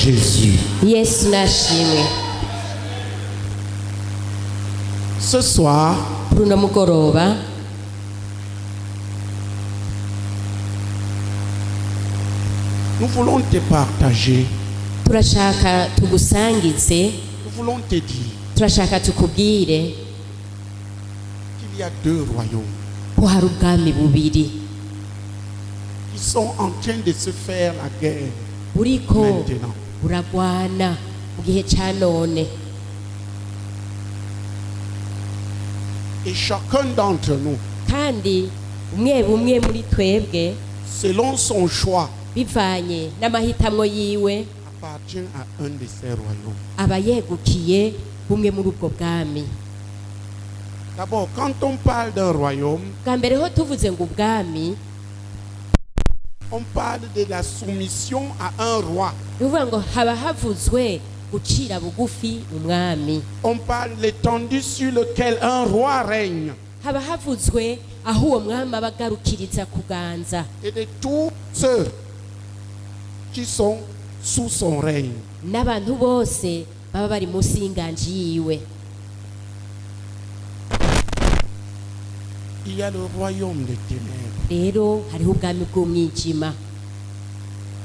Jésus. Yesu nashimwe. Ce soir, Runo mugoroba nous voulons te partager, turashaka tugusangize, nous voulons te dire turashaka tukubwire qu'il y a deux royaumes ko hari ubwami bubiri qui sont en train de se faire la guerre buriko maintenant. buragwana mu gihe ca none, Et chacun d'entre nous, kandi umwe bumwe muri twebwe selon son choix, bivanye n'amahitamwo yiwe appartient à un de ces royaumes. aba yegukiye bumwe muri ubwo bwami. D'abord, quand on parle d'un royaume, Bwa mbere ho tuvuze ngo ubwami, on parle de la soumission à un roi. bivuga ngo haba havuzwe gucira bugufi umwami, On parle de l'étendue sur lequel un roi règne haba havuzwe aho uwo mwami aba agarukiriza kuganza, et de tous ceux qui sont sous son règne. n'abantu bose baba bari munsi y'inganji yiwe. Il y a le royaume des ténèbres Rero hariho ubwami bw'umwijima,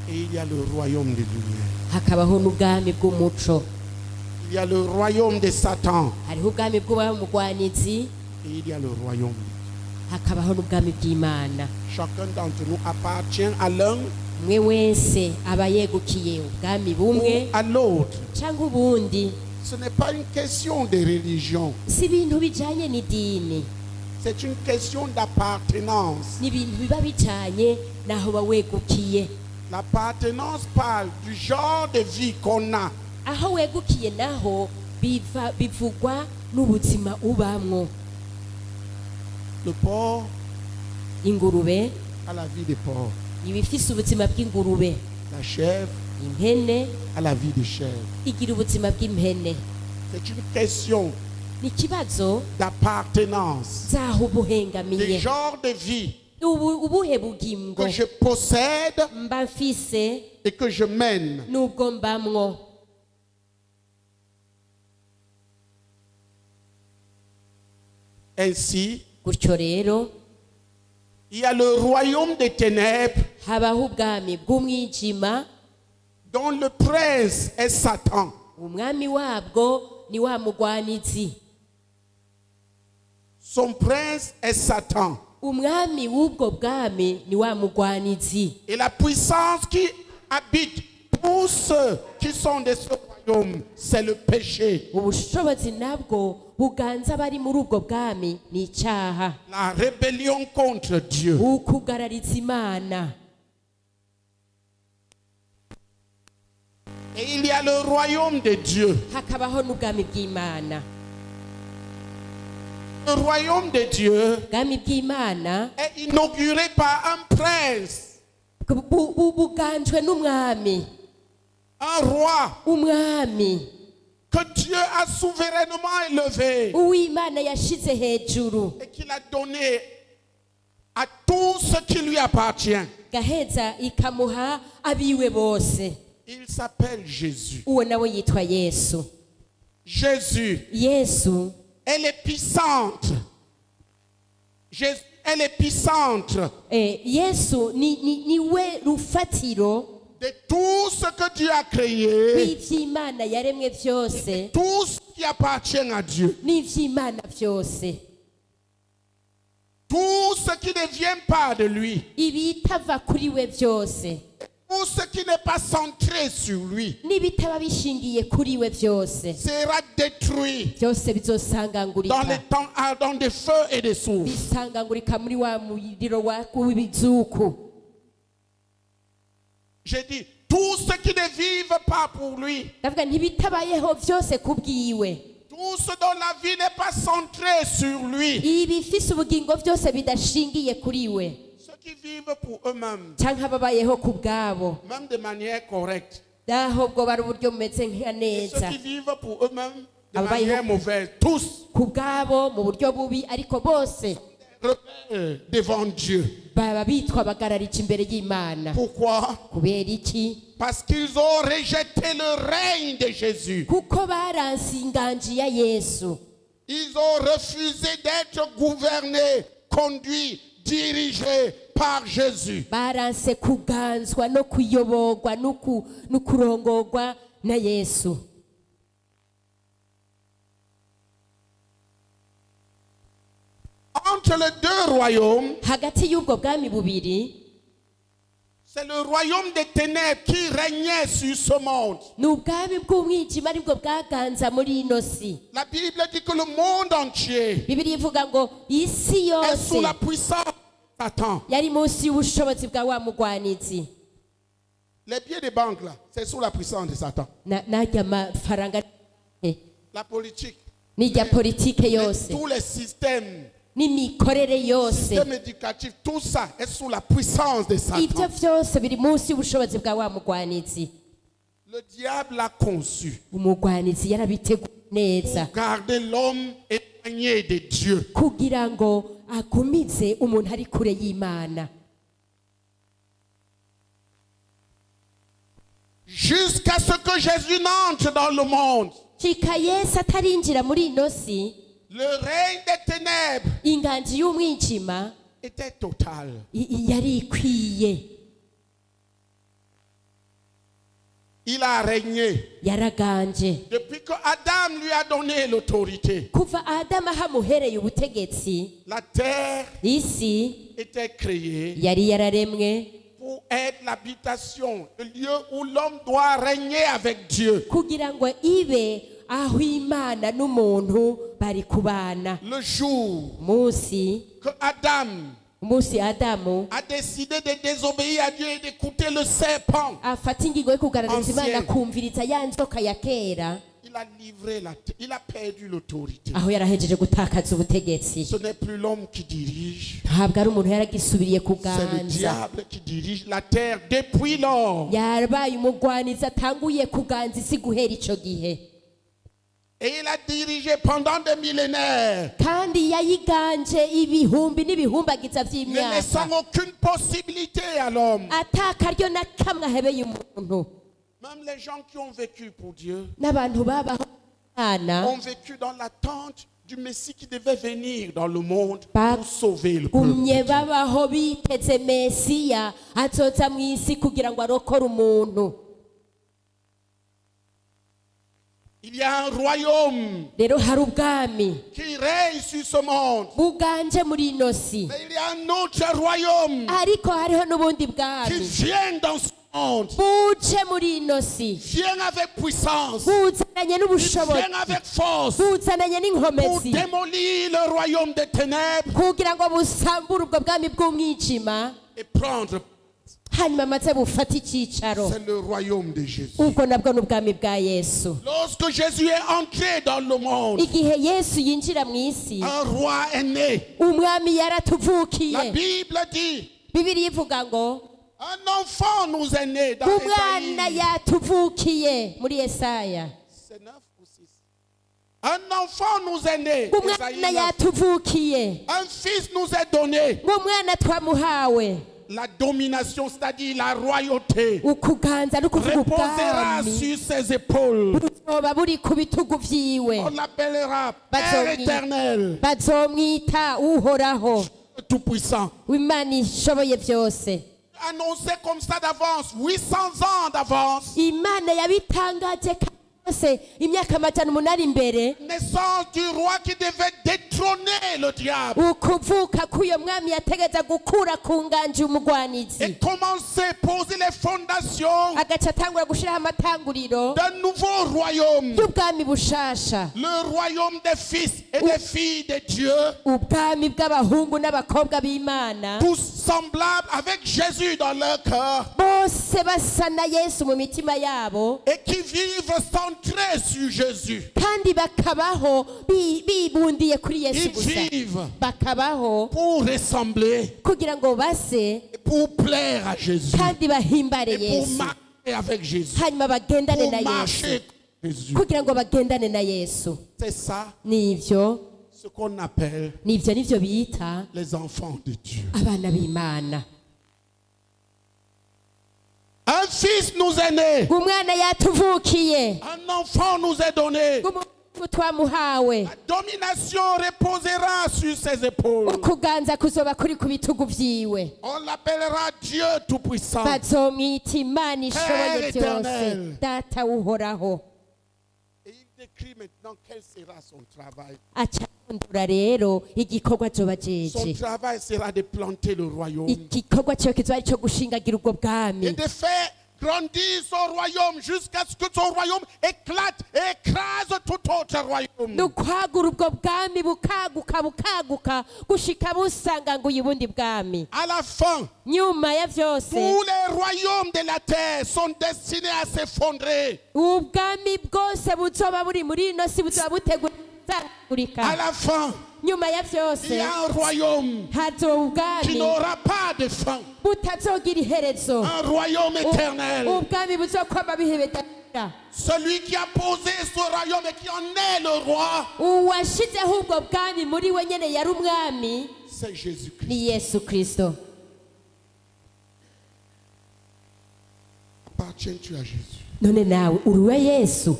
et il y a le royaume de lumière. hakabaho n'ubwami bw'umuco, Il y a le royaume de Satan hariho ubwami bw'umugwanizi, et il y a le royaume. hakabaho n'ubwami bw'Imana. Chacun d'entre nous appartient à l'un Umwe wese aba yegukiye ubwami bumwe ou à l'autre. cyangwa ubundi. Ce n'est pas une question de religion, Si ibintu bijanye n'idini, c'est une question d'appartenance. ni ibintu biba bijanye n'aho uba wegukiye. L'appartenance parle du genre de vie qu'on a. Aho wegukiye naho bivugwa n'ubuzima ubamwo. Le porc Ingurube a la vie de porc, iba ifise ubuzima bw'ingurube, la chèvre impene a la vie de chèvre. igira ubuzima bw'impene. C'est une question Ni ikibazo d'appartenance, zaho du ubuhengamiye, genre de vie ubuhe bugingo que je possède mba mfise et que je mène. n'ubwo mbamwo. Ainsi, Gutyo rero il y a le royaume des ténèbres habaho ubwami bw'umwijima, dont le prince est Satan. umwami wabwo ni wa mugwanizi. Son prince est Satan. Umwami w'ubwo bwami ni wa mugwanizi, Et la puissance qui habite tous ceux qui sont de ce royaume, c'est le péché. ubushobozi nabwo buganza bari muri ubwo bwami ni icyaha, La rébellion contre Dieu. ukugarariza Imana. Et il y a le royaume de Dieu. Hakabaho n'ubwami bw'Imana. Le royaume de Dieu Ubwami bw'Imana est inauguré par un prince, buganjwe n'umwami, un roi umwami que Dieu a souverainement élevé uw'Imana yashize hejuru, et qu'il a donné à tout ce qui lui appartient. gaheza ikamuha abiwe bose. Il s'appelle Jésus. Uwo nawe yitwa Yesu. Jésus Yesu est l'épicentre. Jésus est l'épicentre Yesu niwe rufatiro de tout ce que Dieu a créé, w'ivy'Imana yaremwe vyose, tout ce qui appartient à Dieu. n'ivy'Imana vyose, Tout ce qui ne vient pas de lui, ibitava kuri we vyose, tout ce qui n'est pas centré sur lui, n'ibitaba bishingiye kuri we vyose, sera détruit vyose dans les bizosangangurika, temps ardents des feux et des soufres. bisangangurika muri wa muriro w'ibizuku. J'ai dit, tout ce qui ne vivent pas pour lui, Ndavuga ntibitabayeho vyose kubwiwe, tout ce dont la vie n'est pas centrée sur lui, ibifise ubugingo vyose bidashingiye kuri we, ceux qui vivent pour eux-mêmes, canke ababayeho ku bwabo, même de manière correcte, naho bwo bari uburyo bumeze nka et ceux neza, qui vivent pour eux-mêmes de Ababayeho- manière mauvaise, tous ku bwabo mu buryo bubi, ariko bose rebelles devant Dieu. baba bitwa bagararije imbere y'Imana. Pourquoi? Kubera iki? Parce qu'ils ont rejeté le règne de Jésus. Kuko baranse inganji ya Yesu. Ils ont refusé d'être gouvernés, conduits, dirigés par Jésus. Baranse kuganzwa no kuyoborwa no kurongorwa na Yesu. Entre les deux royaumes, Hagati y'ubwo bwami bubiri, c'est le royaume des ténèbres qui régnait sur ce monde. ni ubwami bw'umwijima aribwo bwaganza muri ino si. La Bible dit que le monde entier Bibiliya ivuga ngo isi est sous yose la puissance de Satan. yari munsi y'ubushobozi bwa wa mugwanizi. Les billets de banque, là, c'est sous la puissance de Satan. Narya amafaranga La politique, n'irya politike yose tous les systèmes, n'imikorere yose, système éducatif, tout ça est sous la puissance de ibyo Satan. byose biri munsi y'ubushobozi bwa wa mugwanizi. Le diable l'a conçu Umugwanizi yarabiteguye neza pour garder l'homme éloigné de Dieu. kugira ngo agumize umuntu ari kure y'Imana, Jusqu'à ce que Jésus n'entre dans le monde. shika Yesu atarinjira muri ino si, Le règne des ténèbres inganji y'umwijima était total. yari ikwiye. Il a régné Yaraganje depuis que Adam lui a donné l'autorité. kuva Adamu ahamuhereye ubutegetsi. La terre Isi était créée yari yararemwe pour être l'habitation, le lieu où l'homme doit régner avec Dieu. kugira ngo ibe aho Imana n'umuntu bari kubana. Le jour Umunsi que Adam Adamu a décidé de désobéir à Dieu et d'écouter le serpent, afata ingingo yo kugaragaza Imana, Ancien. kumviriza ya nzoka ya kera, il a livré la terre, il a perdu l'autorité. aho yarahejeje gutakaza ubutegetsi. Ce n'est plus l'homme qui dirige, Ntabwo ari umuntu yaragisubiriye c'est le kuganza, diable qui dirige la terre depuis lors. yarabaye umugwanizi atanguye kuganza isi guhera ico gihe, Et il a dirigé pendant des millénaires, kandi yayiganje ibihumbi n'ibihumbagiza ne vy'imyaka, laissant aucune possibilité à l'homme. atakaryo na kamwe ahebeye umuntu. Même les gens qui ont vécu pour Dieu N'abantu babaho Imana ont vécu dans l'attente du Messie qui devait venir dans le monde Ba- pour sauver le peuple. gumye babaho biteze Mesiya azoza mu isi kugira ngo arokore umuntu. Il y a un royaume Rero hari ubwami qui règne sur ce monde. buganje muri ino si, Mais il y a un autre royaume ariko hariho n'ubundi qui bwami vient dans ce monde. buje muri ino si, Vient avec puissance. buzananye n'ubushobozi, Vient avec force buzananye pour n'inkomezi démolir le royaume des ténèbres kugira ngo busambure ubwo bwami bw'umwijima, et prendre. hanyuma maze bufate icyicaro. C'est le royaume de Jésus. Ubwo nabwo ni ubwami bwa Yesu. Lorsque Jésus est entré dans le monde, Igihe Yesu yinjira mu isi, un roi est né. umwami La yaratuvukiye. Bible dit, Bibiliya ivuga ngo un enfant nous est né dans umwana Ésaïe. yatuvukiye muri Yesaya. C'est 9 ou 6. Un enfant nous est né. Ésaïe Umwana 9. yatuvukiye, Un fils nous est donné. umwana twamuhawe. La domination, c'est-à-dire la royauté, Ukuganza no kuvuga reposera ubwami sur ses épaules. buzoba buri ku bitugu vyiwe. On l'appellera Bazomwita- Père éternel, Bazomwita uhoraho, tout-puissant. w'Imana ishoboye byose. Annoncé comme ça d'avance, 800 ans d'avance. Imana yabitangaje kose imyaka 800 imbere, Naissance du roi qui devait détrôner le diable. ukuvuka k'uyo mwami yategeza gukura ku nganje umugwanizi, Et commencer, poser les fondations agaca atangura gushiraho amatanguriro d'un nouveau royaume. y'ubwami bushasha, Le royaume des fils et des filles de Dieu. ubwami bw'abahungu n'abakobwa b'Imana, Tous semblables avec Jésus dans leur cœur. bose basa na Yesu mu mitima yabo, Et qui vivent centrés sur Jésus. kandi bakabaho bibundiye kuri Yesu Ils gusa, vivent bakabaho pour ressembler, kugira ngo base et pour plaire à Jésus. kandi bahimbare Et pour Yesu, marcher avec Jésus. hanyuma bagendane na Pour Yesu, marcher avec Jésus. kugira ngo bagendane na Yesu. C'est ça Nivyo ce qu'on appelle nivyo nivyo bita les enfants de Dieu. abana b'Imana. Un fils nous est né, Umwana yatuvukiye, un enfant nous est donné. umuhungu twamuhawe, La domination reposera sur ses épaules. ukuganza kuzoba kuri ku bitugu vyiwe. On l'appellera Dieu Tout-Puissant. Bazomwita Imana ishoboye Père byose, éternel. data uhoraho. Et il décrit maintenant quel sera son travail. Acandura rero igikorwa azoba Son jeje. travail sera de planter le royaume Igikorwa cyo kizoba cyo gushingagira ubwo et bwami, de faire grandir son royaume jusqu'à ce que son royaume éclate et écrase tout autre royaume. nukwagura ubwo bwami bukaguka gushika busanganguye ubundi bwami. À la fin, Nyuma ya vyose tous les royaumes de la terre sont destinés à s'effondrer. ubwami bwose buzoba buri muri ino si buzoba butegura À gusangurika. la fin, Nyuma ya il y vyose a un royaume hazoba qui ubwami n'aura pas de fin. butazogira iherezo, Un royaume éternel. ubwami buzokwama bihebedakira. Celui qui a posé ce royaume et qui en est le roi, Uwashizeho ubwo bwami muri we nyene yari umwami c'est Jésus-Christ. ni Yesu Kristo. Appartiens-tu à Jésus? None nawe uri uwa Yesu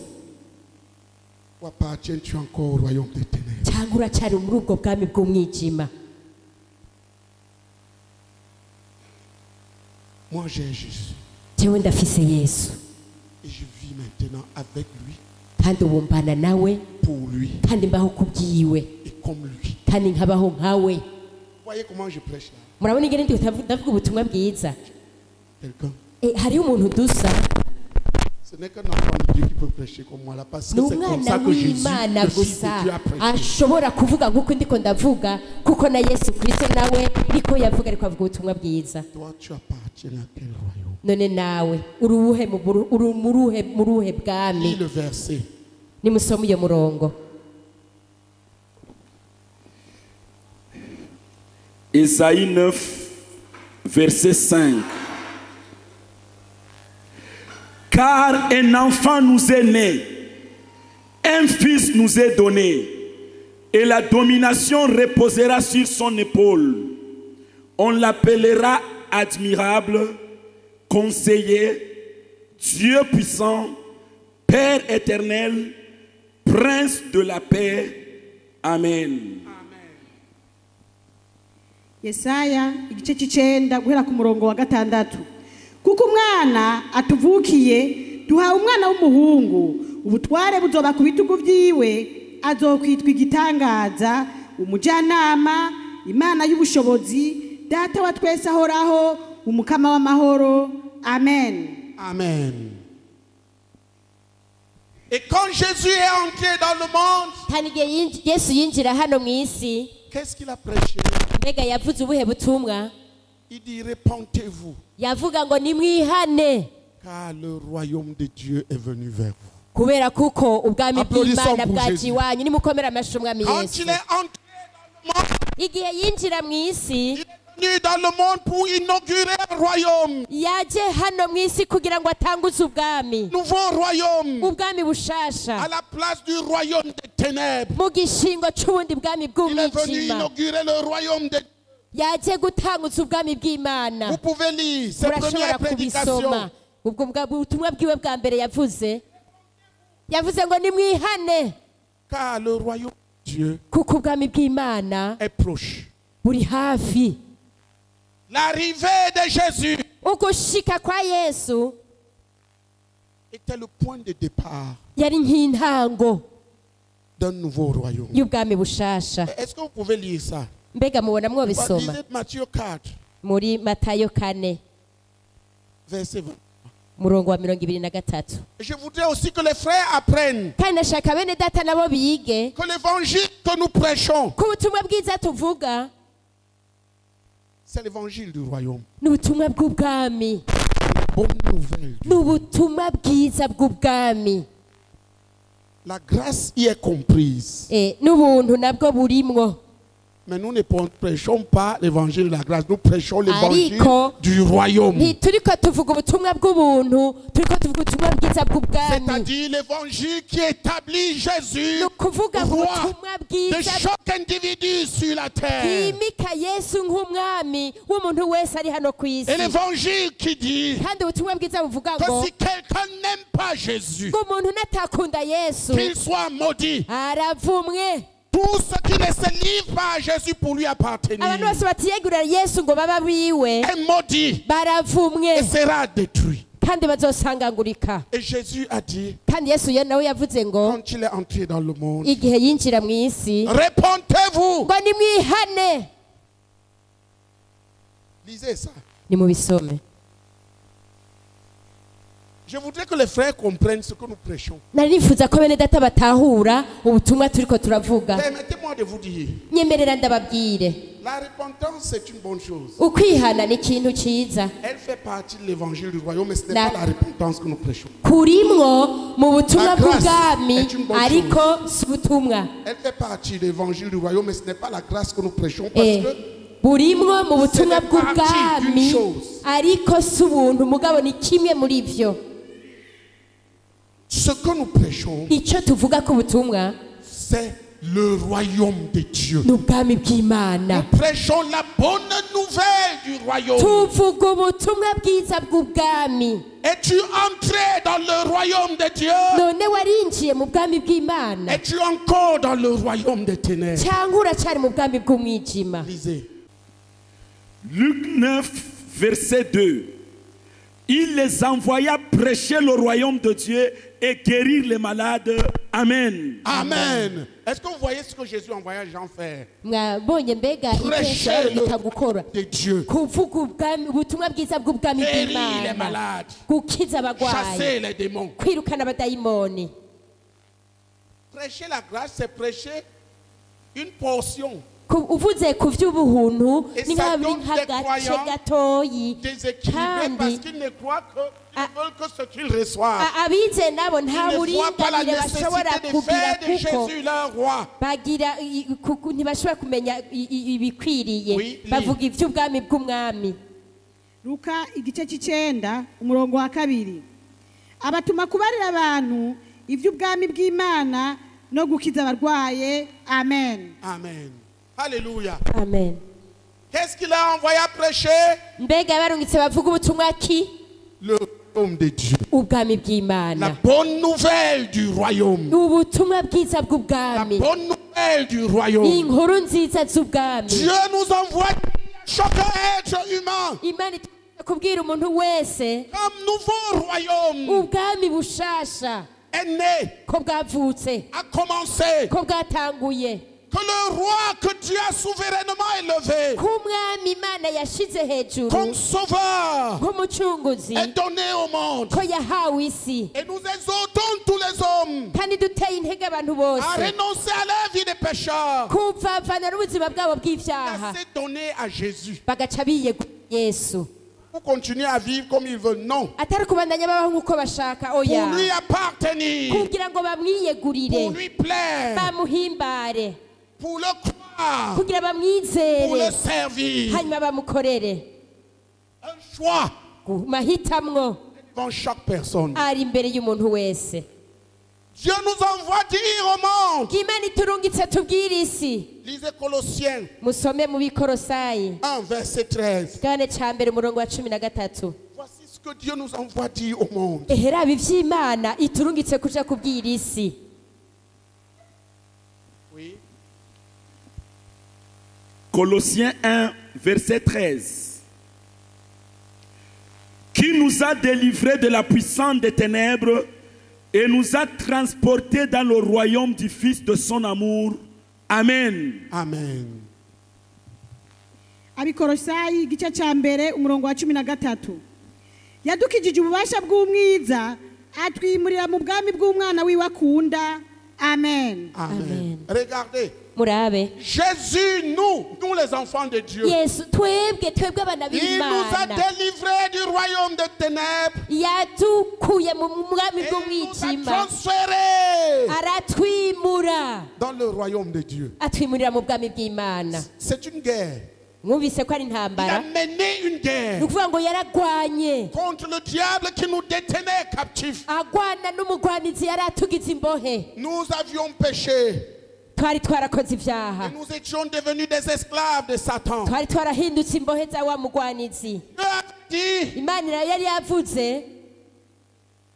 Ou appartiens-tu encore au royaume des ténèbres? cyangwa uracyari muri ubwo bwami bw'umwijima? Moi, j'ai Jésus. Jewe ndafise Yesu Et je vis maintenant avec lui, kandi ubu mbana nawe pour lui kandi mbaho kubwiwe et comme lui. kandi nkabaho nkawe. Vous voyez comment je prêche là? Murabona ingene ndavuga ubutumwa bwiza. Quelqu'un? Hariho umuntu dusa, Ce n'est qu'un enfant de Dieu qui peut prêcher comme moi là, parce que ni c'est comme umwana ça que Jésus, w'Imana le Fils gusa de Dieu, a prêché. ashobora kuvuga nk'uko ndiko ndavuga, kuko na Yesu Kristo nawe niko yavuga ariko avuga ubutumwa bwiza. Toi, tu appartiens à quel royaume? None nawe uri muruhe Lis bwami? le verset. Nimusome uyo murongo. Ésaïe 9, verset 5. Car un enfant nous est né, un fils nous est donné, et la domination reposera sur son épaule. On l'appellera admirable, conseiller, Dieu puissant, Père éternel, Prince de la paix. Amen. Yesaya igice cy'icenda guhera ku murongo wa gatandatu. Kuko umwana atuvukiye, duhawe umwana w'umuhungu, ubutware buzoba ku bitugu vyiwe, azokwitwa igitangaza, umujyanama, Imana y'ubushobozi, data wa twese ahoraho, umukama w'amahoro. Amen. Amen. Et quand Jésus est entré dans le monde, Kandi igihe Yesu yinjira hano mu isi, qu'est-ce qu'il a prêché? mbega yavuze ubuhe butumwa? Il dit, répentez-vous, Yavuga ngo nimwihane, car le royaume de Dieu est venu vers vous. kubera kuko ubwami Applaudissons bw'Imana pour bwaje Jésus. iwanyu. Nimukomere amashyi umwami Quand Yesu. il est entré dans le monde, Igihe yinjira mu isi, il est venu dans le monde pour inaugurer un royaume, yaje hano mu isi kugira ngo atanguze ubwami, nouveau royaume, ubwami bushasha à la place du royaume des ténèbres. mu gishingo c'ubundi bwami Il est venu bw'umwijima. inaugurer le royaume de Dieu. Yaje gutanguza ubwami bw'Imana. Vous pouvez lire ses Murashobora premières prédications. kubisoma. Ubwo butumwa bwiwe bwa mbere yavuze ngo nimwihane, Car le royaume de Dieu kuko ubwami bw'Imana est proche. buri hafi. L'arrivée de Jésus Ugushika kwa Yesu était le point de départ yari nk'intango d'un nouveau royaume. y'ubwami bushasha. Est-ce que vous pouvez lire ça? Mbega mubona mwobisoma Lisez Matthieu 4, muri Matayo 4 verset 20. murongo wa 23. Je voudrais aussi que les frères apprennent Kandi nashaka bene data nabo bige que l'évangile que nous prêchons, ko ubutumwa bwiza tuvuga c'est l'évangile du royaume. ni ubutumwa bw'ubwami, Bonne nouvelle. ni ubutumwa bwiza bw'ubwami. La grâce y est comprise. N'ubuntu nabwo burimwo. Mais nous ne prêchons pas l'évangile de la grâce, nous prêchons l'évangile Ariko, du royaume. ntituriko tuvuga ubutumwa bw'ubuntu, turiko tuvuga ubutumwa bwiza bw'ubwami. C'est-à-dire l'évangile qui établit Jésus, Ni ukuvuga ngo roi ubutumwa de bwiza chaque individu sur la terre. bwimika Yesu nk'umwami w'umuntu wese ari hano ku isi. Et l'évangile qui dit Kandi ubutumwa bwiza buvuga que ngo si quelqu'un n'aime pas Jésus, ngo umuntu natakunda Yesu qu'il soit maudit. aravumwe. Tout ce qui ne se livre pas à Jésus pour lui appartenir Abantu bose batiyegurira Yesu ngo baba biwe est maudit baravumwe et sera détruit. kandi bazosangangurika. Et Jésus a dit, Kandi Yesu nawe yavuze ngo quand il est entré dans le monde, igihe yinjira mu isi répentez-vous. ngo nimwihane. Lisez ça. Nimubisome. Je voudrais que les frères comprennent ce que nous prêchons. Nari nifuza ko bene data batahura ubutumwa turiko turavuga. Permettez-moi de vous dire, Nyemerera ndababwire, la repentance c'est une bonne chose. ukwihana ni ikintu ciza. Elle fait partie de l'évangile du royaume, mais ce n'est La- pas la repentance que nous prêchons. Kurimwo mu butumwa La grâce bw'ubwami est une bonne ariko si ubutumwa. Elle fait partie de l'évangile du royaume, mais ce n'est pas la grâce que nous prêchons parce Eh, que burimwo mu butumwa C'est partie bw'ubwami d'une chose. ariko si ubuntu mugabo ni kimwe muri vyo. ce que nous prêchons, Ico tuvuga ko ubutumwa c'est le royaume de Dieu. ni ubwami bw'Imana. Nous prêchons la bonne nouvelle du royaume. Tuvuga ubutumwa bwiza bw'ubwami. Es-tu entré dans le royaume de Dieu? None warinjiye mu bwami bw'Imana Es-tu encore dans le royaume des ténèbres? cyangwa uracari mu bwami bw'umwijima? Lisez. Luc 9, verset 2. Il les envoya prêcher le royaume de Dieu et guérir les malades. Amen. Amen. Est-ce que vous voyez ce que Jésus envoya Jean faire? Mwabonye mbega Prêcher iteka gukora le de Dieu. kuvuga ubutumwa bwiza bw'ubwami Guérir les bw'Imana, malades. gukiza abagwayi, Chasser les démons. kwirukana abadayimoni. Prêcher la grâce, c'est prêcher une portion. Uvuze ku vy'ubuhuntu Et ni ça nk'abiri donne des nk'agace croyants gatoyi Déséquilibrés parce kandi qu'ils ne croient qu'ils veulent que ce qu'ils reçoivent. abize nabo nta Ils ne voient pas la buringanire bashobora nécessité de kugira faire de kuko Jésus leur roi. bagira ntibashobora kumenya ibikwiriye. Oui, bavuga ivy'ubwami bw'umwami. Luka igice cy'icenda umurongo wa kabiri. Abatuma kubarira abantu ivy'ubwami bw'Imana no gukiza abarwaye. Amen. Amen. Alléluia. Amen. Qu'est-ce qu'il a envoyé à prêcher? Mbega barungitse bavuga ubutumwa ki? Le royaume de Dieu. Ubwami La bw'Imana. bonne nouvelle du royaume. Ubutumwa bwiza La bw'ubwami. bonne nouvelle du royaume. Inkuru nziza z'ubwami. Dieu nous envoie chaque être humain Imana itubwira kubwira umuntu wese comme nouveau royaume ubwami bushasha est né, ko bwavutse, a commencé. ko bwatanguye, Que le roi que Dieu a souverainement élevé ko umwami Imana yashize hejuru comme sauveur nk'umucunguzi est donné au monde. ko yahawe isi. Et nous exhortons tous les hommes Kandi duteye intege abantu à bose renoncer à la vie des pécheurs kuvavana n'ubuzima bwabo et bw'ivyaha à se donner à Jésus. bagaca biyegurira Yesu, Pour continuer à vivre comme ils veulent. Non. atari kubandanya babaho nk'uko bashaka, oya, Pour lui appartenir. kugira ngo bamwiyegurire, Pour lui plaire. bamuhimbare, Pour le croire. kugira Pour bamwizere, le servir. hanyuma bamukorere. Un choix Mahitamwo devant chaque personne. ari imbere y'umuntu wese. Dieu nous envoie dire au monde. Imana iturungitse tubwire isi. Lisez Colossiens Musome mu Bikorosayi 1, verset 13. kane ca mbere umurongo wa 13. Voici ce que Dieu nous envoie dire au monde. Ehera ivy'Imana iturungitse kuja kubwira isi. Oui. Colossiens 1, verset 13. Qui nous a délivrés de la puissance des ténèbres et nous a transportés dans le royaume du Fils de son amour. Amen. Amen. Abikorosayi igice cya mbere umurongo wa 13. Yadukijije ububasha bw'umwiza atwimurira mu bwami bw'umwana wiwe akunda. Amen. Amen. Amen. Regardez, murabe Jésus, nous les enfants de Dieu, yesu twebwe abana il nous a b'imana délivrés du royaume de ténèbres yadukuye mu mwami et il nous a bw'umwijima transférés aratwimura dans le royaume de Dieu. atwimurira mu bwami bw'imana C'est une guerre. mwumvise ko ari Il a intambara mené une ni guerre ukuvuga ngo yaragwanye contre le diable qui nous détenait captifs. agwana n'umugwanizi yari atugize imbohe Nous avions péché twari twarakoze et ibyaha nous étions devenus des esclaves de Satan. twari twarahindutse imbohe za wa mugwanizi Dieu a dit imana yari yavuze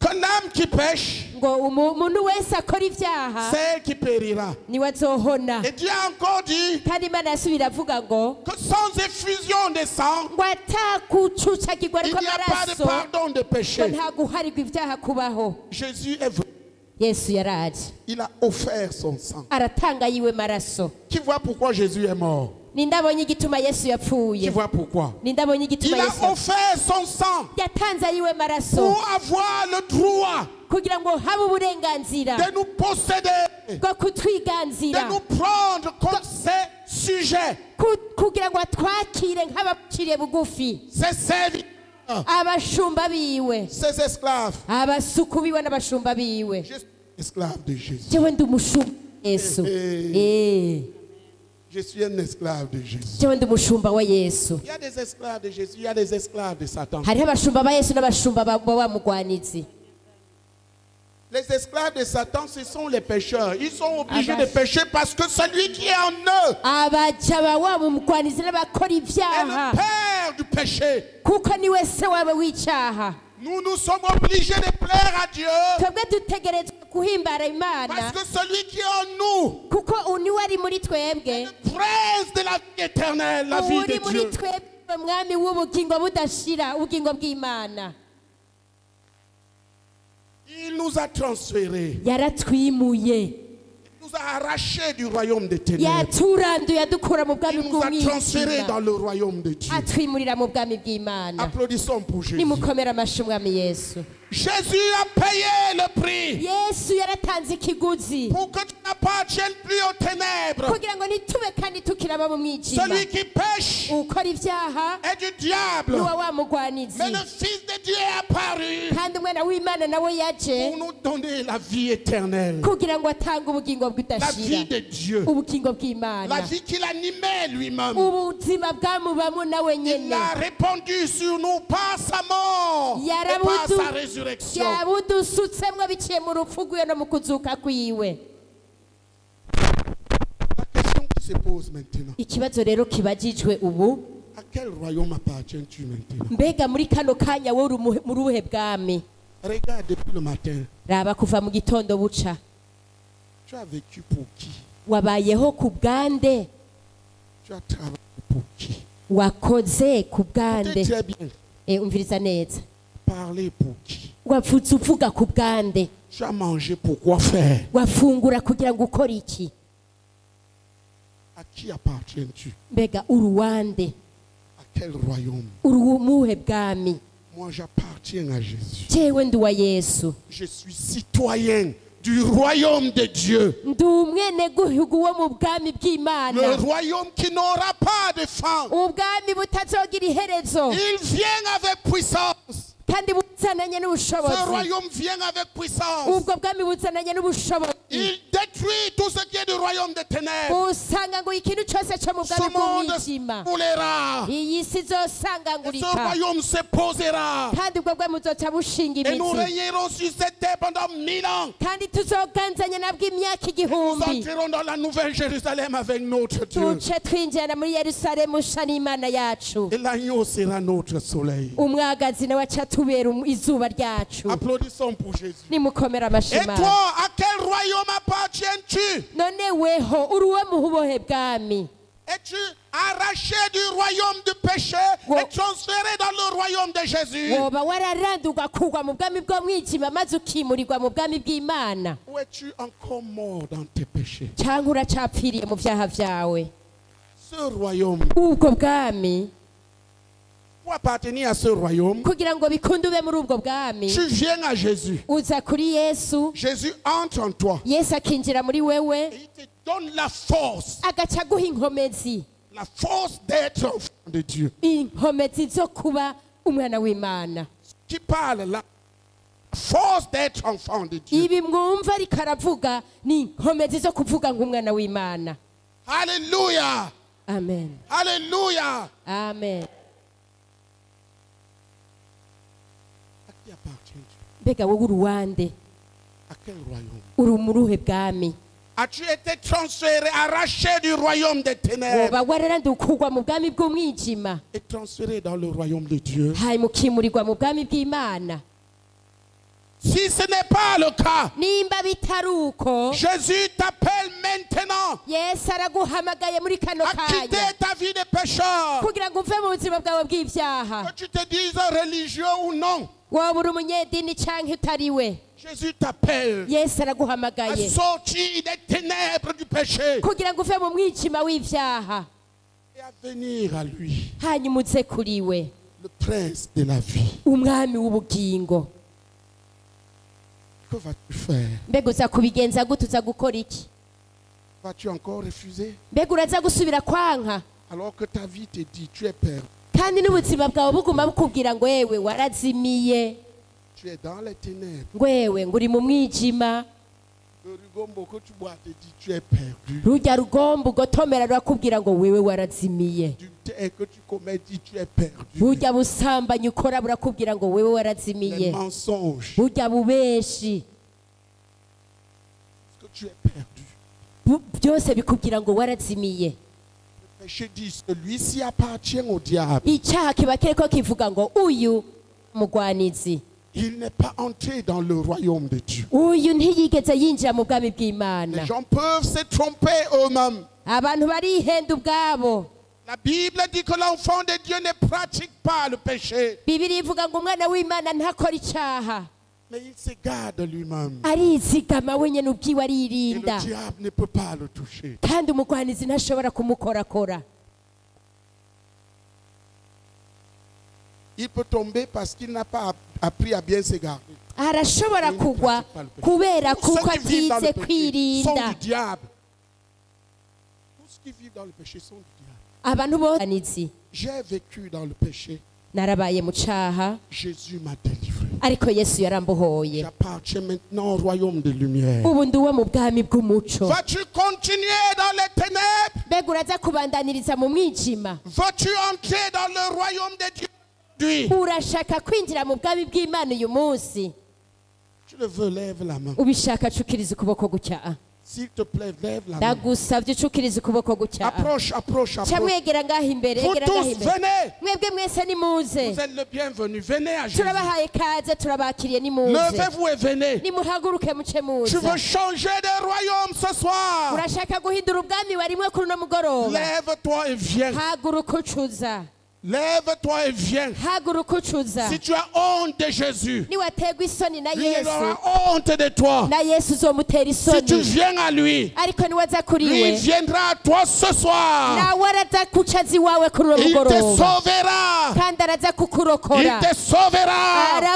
que l'âme qui pêche, ngo umuntu wese akora ibyaha c'est elle qui périra. niwe azohona Et Dieu a encore dit kandi imana yasubira avuga ngo que sans effusion de sang, ngo atakucucagirwa il ariko n'y a pas de amaraso pardon de ngo péché. nta guharirwa ibyaha kubaho Jésus est venu. yesu yaraje Il a offert son sang. aratanga yiwe maraso Qui voit pourquoi Jésus est mort? ninde abonye igituma yesu Qui yapfuye voit pourquoi? ninde abonye Il igituma a yesu yapfuye offert son sang yatanze yiwe maraso pour avoir le droit kugira ngo habe uburenganzira de nous posséder, bwo kutwiganzira de nous prendre comme ses sujets, kugira ngo atwakire nk'abaciriye bugufi ses serviteurs, abashumba biwe ses esclaves. abasuku biwe n'abashumba biwe Je suis esclave de Jésus. jewe ndi umushumba wa yesu Je suis un esclave de Jésus. jewe ndi umushumba wa yesu Il y a des esclaves de Jésus, il y a des esclaves de Satan. hariho abashumba ba yesu n'abashumba ba wa mugwanizi Les esclaves de Satan, ce sont les pécheurs. Ils sont obligés de pécher parce que celui qui est en eux abaja ba wa mugwanizi n'abakora est ibyaha le père du péché. kuko niwe se wawe w'icyaha Nous sommes obligés de plaire à Dieu twebwe dutegerezwa guhimbara imana parce que celui qui est en nous, kuko niwe ari muri twebwe prince de la vie éternelle, la vie uri de muri Dieu. twebwe mwami w'ubugingo budashira ubugingo bw'imana Il nous a transférés, yaratwimuye il nous a arrachés du royaume des ténèbres. yaturanduye adukura mu bwami Il nous a transférés dans bw'umwijima le royaume de Dieu. atwimurira mu bwami bw'imana Applaudissons pour Jésus. nimukomere amashyi umwami yesu Jésus a payé le prix yesu yaratanze ikiguzi pour que tu n'appartiennes plus aux ténèbres. kugira ngo ntitube kandi tukiraba mu mwijima Celui qui pêche ukora ibyaha est du diable. niwe wamugwanizi Mais le Fils de Dieu est apparu kandi umwana w'imana nawe yaje pour nous donner la vie éternelle. kugira ngo atange ubugingo La vie budashira de Dieu. ubugingo La bw'imana vie qu'il animait lui-même. ubuzima bwamubamo nawe Il nyene l'a répandu sur nous par sa mort et par sa résurrection. yabudusutsemwo biciye mu rupfu rwiwe no mu kuzuka kwiwe La question qui se pose maintenant, ikibazo rero kibajijwe ubu à quel royaume appartiens-tu maintenant? mbega muri kano kanya wowe uri muri ubuhe bwami Regarde depuis le matin, raba kuva mu gitondo buca tu as vécu pour qui? wabayeho ku bwande Tu as travaillé pour qui? wakoze ku Écoutez bwande très bien. umviriza neza Parler pour qui? wavutse uvuga ku bwande Tu as mangé pour quoi faire? wafungura kugira ngo ukore iki À qui appartiens-tu? mbega uruwande À quel royaume? uri umuhe bwami Moi, j'appartiens à Jésus. jewe ndi uwa yesu Je suis citoyen du royaume de Dieu. ndi umwenegihugu wo mu bwami Le bw'imana royaume qui n'aura pas de fin. ubwami butazogira iherezo Il vient avec puissance. kandi buzananye Ce n'ubushobozi royaume vient avec puissance. ubwo bwami buzananye n'ubushobozi Il détruit tout ce qui est du royaume des ténèbres. usanga ngo ikintu cyose cyo mu Ce bwami monde bw'umwijima foulera. iyi si Et ce izosangangurika royaume se posera. kandi ubwo bwami buzoca bushinga Et nous imitsi régnerons sur cette terre pendant 1000 ans. kandi tuzoganzanya nabwo imyaka Nous igihumbi entrerons dans la nouvelle Jérusalem avec notre Dieu. tuce twinjira muri yerusalemu usha n'imana yacu Et l'agneau sera notre soleil. umwagazi nawe aca tubera izuba ryacu Applaudissons pour Jésus. nimukomere amashyi Et Imana. toi, à quel royaume appartiens-tu? none weho uri uwo mu bubohe bwami Es-tu arraché du royaume du péché et transféré dans le royaume de Jésus? woba wararandurwa kugwa mu bwami bw'umwijima maze ukimurirwa mu bwami bw'imana Ou es-tu encore mort dans tes péchés? cyangwa uracapfiriye mu byaha byawe Ce royaume, ubwo bwami pour appartenir à ce royaume, kugira ngo bikunde ube muri ubwo bwami tu viens à Jésus. uza kuri yesu Jésus entre en toi. yesu akinjira muri wewe Et il te donne la force. agaca aguha inkomezi La force d'être enfant de Dieu. inkomezi zo kuba umwana w'imana Qui parle là? Force d'être enfant de Dieu. ibi mwumva ariko aravuga ni inkomezi zo kuvuga nk'umwana w'imana. Alléluia. Amen. Alléluia. Amen. À qui appartient Dieu? Mbega wowe uri uwande? À quel royaume? Uri mu ruhe bwami? As-tu été transféré, arraché du royaume des ténèbres woba wararandukurwa mu bwami bw'umwijima et transféré dans le royaume de Dieu? hanyuma ukimurirwa mu bwami bw'imana? Si ce n'est pas le cas, nimba bitari uko, Jésus t'appelle maintenant yesu araguhamagaye muri kano à quitter kanya ta vie de pécheur. kugira ngo uve mu buzima bwawe bw'ibyaha. Que tu te dises religieux ou non, woba uri umunyedini canke utariwe, Jésus t'appelle yesu à araguhamagaye sortir des ténèbres du péché kugira ngo uve mu mwijima w'ibyaha et à venir à lui, hanyuma uze kuri we, le prince de la vie. umwami w'ubugingo. Que vas-tu faire? mbega uza kubigenza gute? uza gukora iki? Vas-tu encore refuser mbega uraza gusubira kwanka alors que ta vie te dit tu es perdu, kandi n'ubuzima bwawe buguma bukubwira ngo wewe warazimiye, tu es dans les ténèbres. ngo wewe ngo uri mu mwijima? Le rugombo que tu bois te dit tu es perdu. rujya rugomba ugotomera rurakubwira ngo wewe warazimiye. L'adultère que tu commets dit tu es perdu. burya busambanyi ukora burakubwira ngo wewe Les warazimiye. mensonges burya bubeshi que tu es perdu. byose bikubwira ngo warazimiye. Le péché dit celui-ci appartient au diable. icyaha kiba kiriko kivuga ngo uyu mugwanizi, Il n'est pas entré dans le royaume de Dieu. uyu ntiyigeze yinjira mu bwami bw'imana. Les gens peuvent se tromper eux-mêmes. abantu barihenda ubwabo. La Bible dit que l'enfant de Dieu ne pratique pas le péché, bibiri ivuga ngo umwana w'imana ntakora icyaha, mais il se garde lui-même. arizigama wenyine ubwiwe Et le aririnda, diable ne peut pas le toucher. kandi umugwanizi ntashobora kumukorakora. Il peut tomber parce qu'il n'a pas appris à bien se garder. arashobora kugwa kubera Tous kuko ceux qui vivent dans le atize péché sont kwirinda. du diable. Tous ceux qui vivent dans le péché sont du diable. abantu bose J'ai vécu dans le péché. narabaye mu cyaha, Jésus m'a délivré. ariko yesu yarambohoye. J'appartiens maintenant au royaume de lumière. ubu ndi uwo mu bwami bw'umuco. Vas-tu continuer dans les ténèbres? mbega uraza kubandaniriza mu mwijima? Vas-tu entrer dans le royaume de Dieu aujourd'hui? urashaka kwinjira mu bwami bw'imana uyu munsi? Tu le veux, lève la main. ubishaka cukiriza ukuboko gutya. S'il te plaît, lève la main. ndagusabye ucukiriza ukuboko gutya. Approche, approche, ca approche. mwegera ngaho imbere, Vous egera ngaho tous, imbere. venez. mwebwe mwese nimuze, Vous êtes le bienvenu. Venez à Jésus. turabahaye kaze, turabakiriye, nimuze. Levez-vous et venez. nimuhaguruke muce Tu muza. veux changer de royaume ce soir? urashaka guhindura ubwami warimwe kuri uno mugoroba? Lève-toi et viens. haguruka ucuza, Lève-toi et viens. haguruka ucuza. Si tu as honte de Jésus, niwaterwa isoni na lui il yesu, aura honte de toi. na yesu uzomutera Si tu isoni. viens à lui, ariko niwaza kuri lui we, viendra à toi ce soir. nawe araza kucaza iwawe kuri uno Il te mugoroba, sauvera. kandi araza Il kukurokora. te sauvera.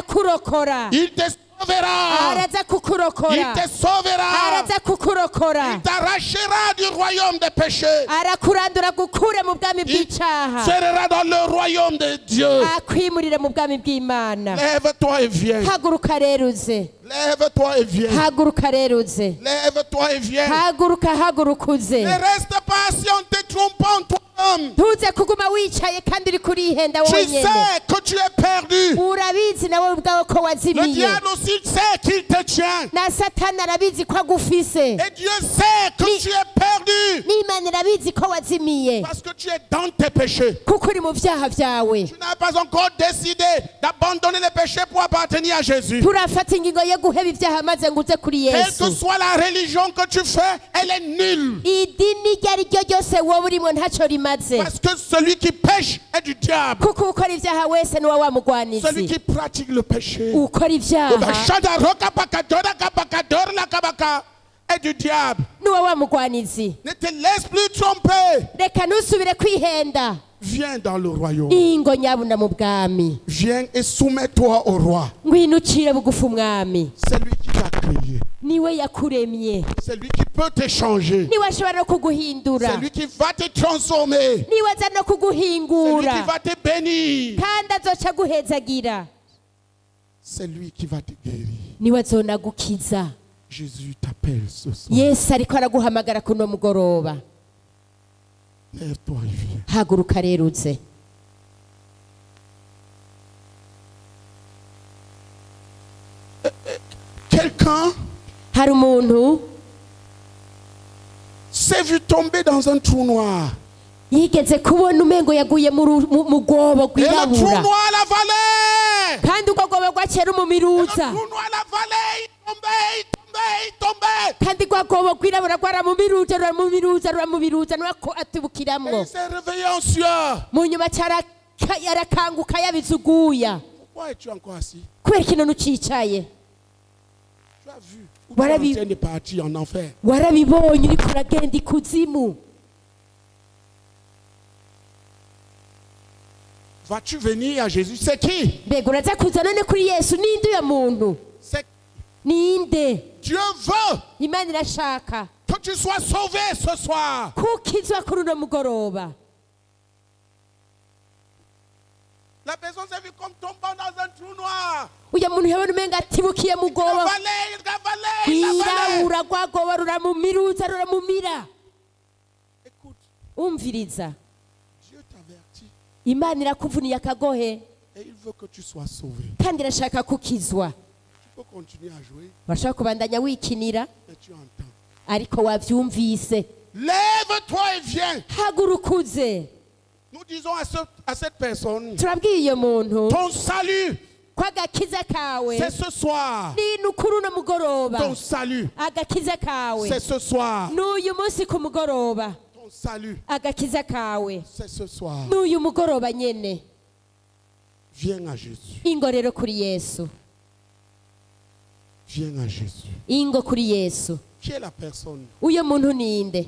arakurokora, Il te sauvera. araza Il kukurokora, te sauvera. araza kukurokora. Il t'arrachera du royaume des péchés. arakurandura gukure mu bwami Il bw'icyaha, sera dans le royaume de Dieu. akwimurire mu bwami bw'imana. Lève-toi et viens. haguruka rero uze, Lève-toi et viens. haguruka rero uze, Lève-toi et viens. haguruka haguruka uze. Ne reste pas si on te trompant toi-même. ntuze kuguma wicaye kandi uri kurihenda Tu wowe nyene. sais que tu es perdu. urabizi nawe ubwawe ko Le wazimiye, diable aussi sait qu'il te tient. na satani arabizi ko agufise, Et Dieu sait que tu es perdu. n'imana irabizi ko wazimiye, Parce que tu es dans tes péchés. kuko uri mu vyaha vyawe. Tu n'as pas encore décidé d'abandonner les péchés pour appartenir à Jésus. turafata ingingo yo guheba ivyaha maze ngo uze kuri Quelle yesu. que soit la religion que tu fais, elle est nulle. idini iryo ari ryo ryose wowe urimo ntacyo rimaze, Parce que celui qui pêche est du diable. kuko ukora ivyaha wese ni wa Celui mugwanizi. qui pratique le péché ukora ivyaha est du diable. ni wa mugwanizi. Ne te laisse plus tromper. reka ntusubire kwihenda. Viens dans le royaume. ingo nyabuna mu bwami, Viens et soumets-toi au roi. ngwino ucire bugufi umwami. C'est lui qui t'a créé. ni niwe yakuremye, C'est lui qui peut te changer. niwe ashobora no kuguhindura, C'est lui qui va te transformer. niwe aza no C'est lui qui kuguhingura va te bénir. kandi azoca aguhezagira, C'est lui qui va te guérir. niwe azonagukiza. Jésus t'appelle ce soir. Yesu ariko araguhamagara kuno mugoroba. Lève-toi et viens. Haguruka rero uze. Quelqu'un Hari umuntu s'est vu tomber dans un trou noir. yigeze kubona umengo yaguye mu rwobo Et le trou rwirabura, noir, la vallée. kandi urwo rwobo rwakera Le umumiruza, trou noir, la vallée. Il tombait, il tombait, il tombait. kandi rwa rwobo rwirabura rwaramumiruza ruramumiruza nuko Et atubukiramwo. il s'est réveillé en sueur. Mu nyuma yarakanguka yabize uguya. Pourquoi es-tu encore assis? Kubera ikintu ucicaye, Tu as vu. Ou Voilà, tu es en train de partir en enfer. warabibonye uriko uragenda ikuzimu. Vas-tu venir à Jésus? C'est qui? Mbega uraza kuza none kuri Yesu? Ninde uyo muntu? C'est Ninde? Dieu veut Imana irashaka que tu sois sauvé ce soir. kukizwa kuri uno mugoroba. La personne s'est vue comme tombant dans un trou noir. Uyo muntu yabona umenga atibukiye mu Il rwobo ravalait, il ravalait, il ravalait. rwirabura, rwa rwobo ruramumiruza ruramumira. Écoute, Umviriza, Dieu t'avertit Imana irakuvuniye akagohe et il veut que tu sois sauvé. kandi irashaka kukizwa. Tu peux continuer à jouer, Urashaka kubandanya wikinira mais tu entends. ariko wavyumvise. Lève-toi et viens. Haguruka uze. Nous disons à cette personne, Turabwiye iyo muntu ton salut, ko agakiza kawe c'est ce soir. ni kuri uno mugoroba. Ton salut, Agakiza kawe c'est ce soir. n'uyu munsi ku mugoroba. Ton salut, Agakiza kawe c'est ce soir. n'uyu mugoroba nyene. Viens à Jésus. Ingo rero kuri Yesu, Viens à Jésus. ingo kuri Yesu. Qui est la personne? Uyo muntu ninde?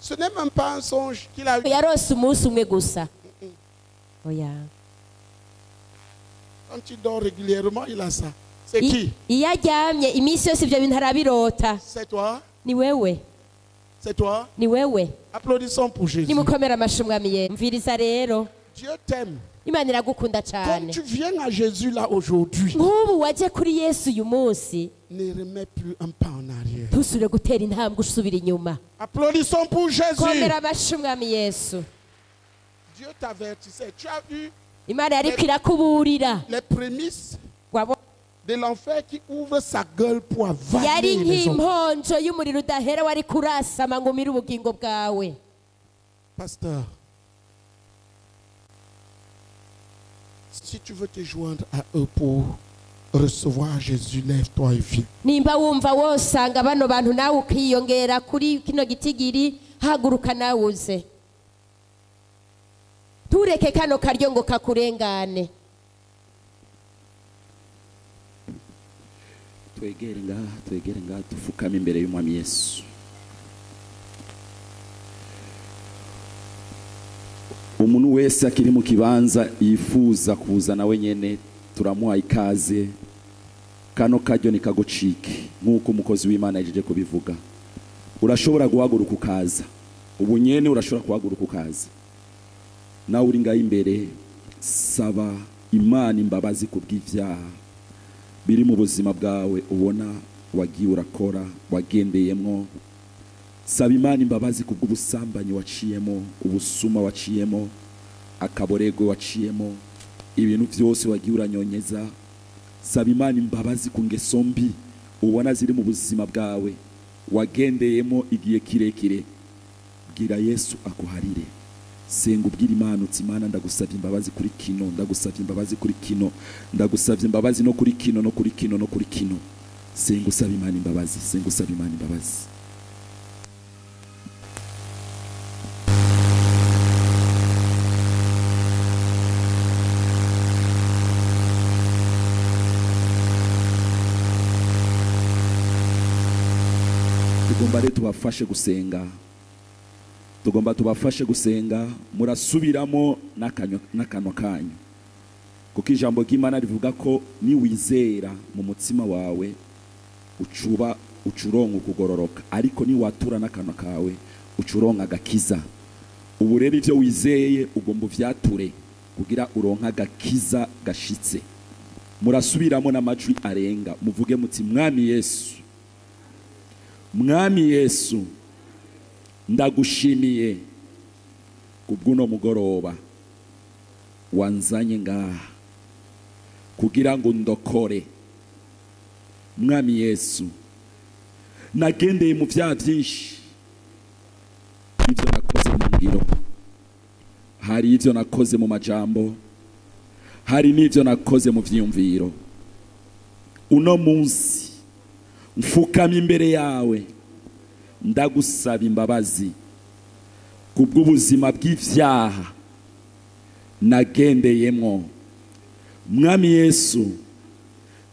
Ce n'est même pas un songe qu'il a eu. Yarose umunsi umwe gusa. Oya. Quand il dort régulièrement, il a ça. C'est qui? Iyo aryamye iminsi yose ibyo bintu arabirota. C'est toi? Ni wewe, C'est toi? ni wewe. Applaudissons pour Jésus. Nimukomere amashyi umwami Yesu. Mviriza rero, Dieu t'aime. Imana iragukunda Comme cyane. tu viens à Jésus là aujourd'hui, Nk'ubu waje kuri Yesu uyu munsi, ne remets plus un pas en arrière. ntusubire gutera intambwe usubira inyuma. Applaudissons pour Jésus. Komera amashyi umwami Yesu. Dieu t'avertissait. Tu as eu Imana yariko irakuburira. les prémices Wabo- de l'enfer qui ouvre sa gueule pour Yari avaler les hommes. nk'imponjo y'umuriro udahera wari kurasama ngo umire ubugingo bwawe. Pasteur, si tu veux te joindre à eux pour recevoir Jésus, lève-toi et viens. Nimba wumva wosanga bano bantu nawe ukiyongera kuri kino gitigiri, haguruka nawe uze. Tureke kano karyo ngo kakurengane. twegere ngaha dupfukame imbere y'umwami Yesu. Umuntu wese akiri mu kibanza yifuza kuza nawe nyene turamuha ikaze. Kano karyo nikagucike nk'uko umukozi w'Imana yajeje kubivuga. Urashobora guhaguruka ukaza. Ubu nyene urashobora guhaguruka ukaza. Nawe uri ngaho imbere, saba Imana imbabazi kubw'ivyaha biri mu buzima bwawe ubona wagiye urakora wagendeyemo. Saba Imana imbabazi kubw'ubusambanyi waciyemo, ubusuma waciyemo, akaborego waciyemo, ibintu byose wagiye uranyonyeza. Saba Imana imbabazi ku ngeso mbi ubona ziri mu buzima bwawe wagendeyemo igihe kirekire. Bwira Yesu akuharire. Senga ubwira Imana uti Imana ndagusabye imbabazi kuri kino, ndagusabye imbabazi kuri kino, ndagusabye imbabazi no kuri kino no kuri kino no kuri kino. Senga usaba Imana imbabazi, senga usaba Imana imbabazi. Tugomba rero tubafashe gusenga. Tugomba tubafashe gusenga, murasubiramo n'akanwa kanyu. kuko ijambo ry'Imana rivuga ko niwizera mu mutima wawe ucuronka ukugororoka, ariko niwatura n'akanwa kawe ucuronka agakiza. Ubu rero ivyo wizeye ugomba uvyature kugira uronka agakiza gashitse. Murasubiramo n'amajwi arenga, muvuge muti mwami Yesu, mwami Yesu, ndagushimiye kubw'uno mugoroba wanzanye ngaha kugira ngo ndokore. Mwami Yesu, nagendeye mu vyaha vyinshi, ivyo nakoze mu ngiro, hari ivyo nakoze mu majambo, hari n'ivyo nakoze mu vyiyumviro. Uno munsi mfukamye imbere yawe ndagusaba imbabazi kubw'ubuzima bw'ivyaha nagendeyemwo. Mwami Yesu,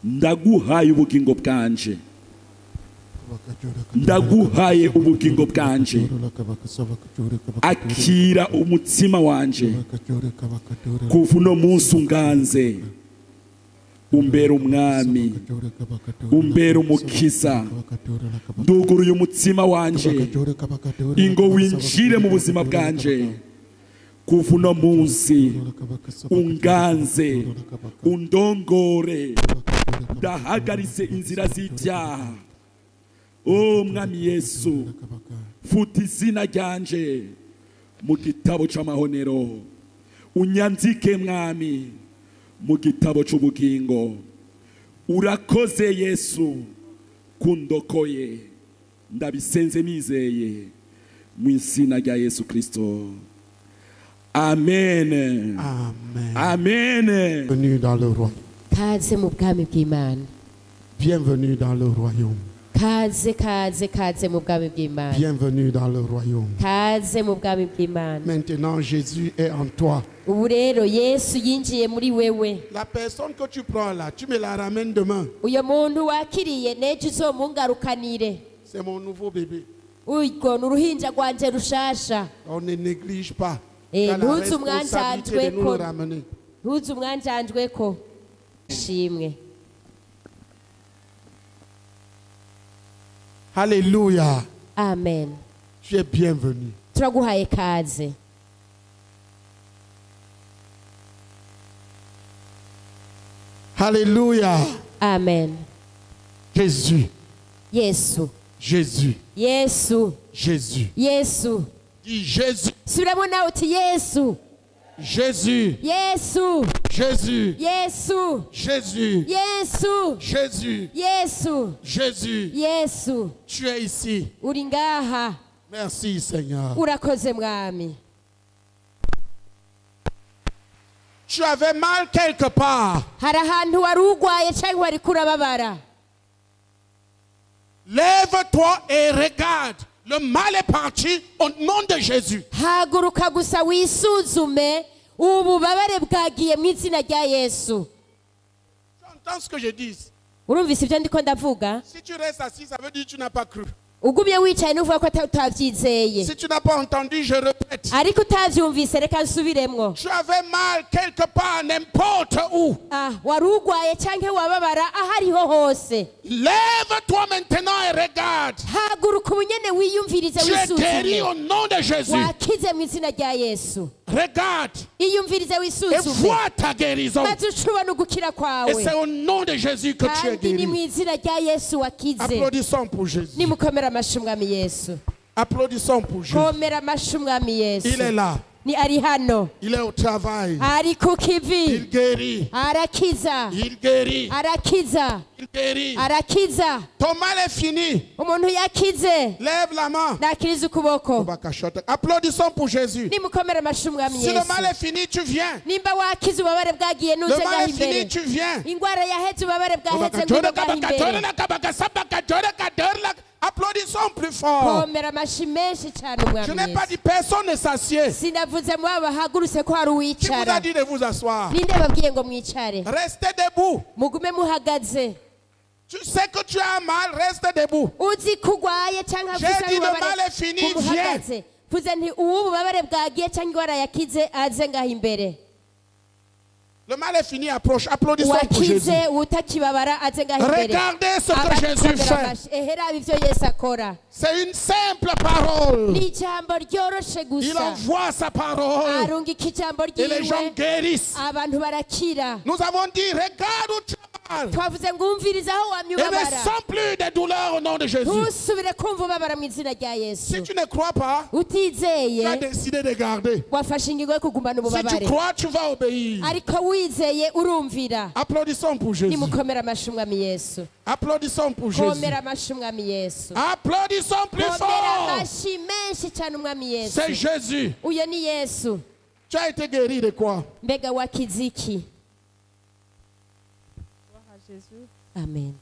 ndaguhaye ubugingo bwanje, ndaguhaye ubugingo bwanje, akira umutima wanje, kuva uno munsi unganze, umbera umwami, umbera umukiza. Nduguruye umutima wanje ingo winjire mu buzima bwanje, kuva uno munsi unganze, undongore, ndahagaritse inzira z'ivyaha. O mwami Yesu, futa izina ryanje mu gitabo c'amahonero, unyanzike mwami mu gitabo c'ubugingo. Urakoze Yesu kundokoye, ndabisenze nizeye mu izina rya Yesu Kristo. Amen. Amen. Amen. Bienvenue dans le royaume. kaze mu bwami bw'Imana. Bienvenue dans le royaume. Kaze mu bwami bw'Imana. Bienvenue dans le royaume. Kaze mu bwami bw'Imana. Maintenant, Jésus est en toi. Ubu rero Yesu yinjiye muri wewe. La personne que tu prends là, tu me la ramènes demain. Uyo muntu wakiriye nejo uzomungarukanire. C'est mon nouveau bébé. Uygo n'uruhinja rwanje rushasha. On ne néglige pas. Eh, Tu as la ntuzi responsabilité de nous le umwanjandweko. ramener. Ntuzi umwanjandweko. Shimwe. Alléluia. Amen. Tu es bienvenu. Turaguhaye kaze. Alléluia. Amen. Jésus. Yesu. Jésus. Yesu. Jésus. Yesu. Dis Jésus. Subiramo nawe uti Yesu. Jésus. Yesu. Jésus. Yesu. Jésus. Yesu. Jésus. Yesu. Jésus. Yesu. Tu es ici. Uri ngaha. Merci Seigneur. Urakoze mwami. Tu avais mal quelque part. Hari ahantu wari urwaye cyangwa wari kurababara. Lève-toi et regarde. Le mal est parti au nom de Jésus. Haguruka gusa wisuzume ububabare bwagiye mu izina rya Yesu. Tu entends ce que je dis? Urumvise ibyo ndiko ndavuga? Si tu restes assis, ça veut dire que tu n'as pas cru. Ugumye wicaye n'uvuga ko utavyizeye. Si tu n'as pas entendu, je répète. Ariko utavyumvise reka nsubiremwo. Tu avais mal quelque part, n'importe où. Wari urwaye cyangwa wababara ahariho hose. Lève-toi maintenant et regarde. Haguruka ubunyene wiyumvirize Tu es guéri au wisuzume. nom de Jésus. Wakize mu izina rya Yesu. Regarde Iyumvirize et wisuzume. vois ta guérison. Maze ushobora gukira Et kwawe. c'est au nom de Jésus que tu es Kandi ni mu guéri. izina rya Yesu wakize. Applaudissons pour Jésus. Nimukomera amashyi umwami Yesu. Applaudissons pour Jésus. Komera amashyi umwami Yesu. Il est là. Ni ari hano. Il est au travail. Ari ku kivi. Il guérit. Arakiza. Il guérit. Arakiza. Il guérit. Arakiza. Ton mal est fini. Umuntu yakize. Lève la main. Nakiriza ukuboko. Applaudissons pour Jésus. Nimukomera amashyi umwami Si le mal Yesu. est fini, tu viens. Nimba wakize ubabare bwagiye Le nuze mal ngaho est fini, imbere. tu viens. Ingwara yaheze ubabare bwaheze ngwino ngaho imbere. Applaudissons plus fort. Komera amashyi menshi cyane Je umwami n'ai pas Yesu. dit personne ne s'assied. Sinavuze mu abo bahagurutse ko hari Qui vous a uwicara. dit de vous asseoir? Ninde babwiye ngo mwicare? Restez debout. Mugume muhagaze. Tu sais que tu as mal, reste debout. Uzi kugwaye cyangwa J'ai afise dit le ububabare mal est fini, muhagaze. Vuze nti ubu bubabare bwagiye cyangwa ingwara yakize aze ngaho imbere. Le mal est fini, approche. Applaudissons pour Jésus. wakize utakibabara aze ngaho imbere Regardez ce que Jésus fait. ehera ivyo Yesu akora C'est une simple parole. ni ijambo ryoroshe Il gusa envoie sa parole arungika ijambo et les gens ryiwe guérissent. abantu barakira Nous avons dit, regarde où tu mal. twavuze ngo umvirize aho wamye Et ne ubabara sens plus de douleur au nom de Jésus. ntusubire kumva ubabara mu izina rya Yesu Si tu ne crois pas, tu as utizeye décidé de garder. wafashe ingingo yo kugumana Si tu ububabare crois, tu vas obéir. ariko wizeye urumvira Applaudissons pour Jésus. nimukomera amashyi umwami Yesu Applaudissons pour Jésus. komera amashyi umwami Yesu Applaudissons plus komera fort. amashyi menshi cyane umwami Yesu C'est Jésus. uyo ni Yesu Tu as été guéri de quoi? mbega wakize iki amen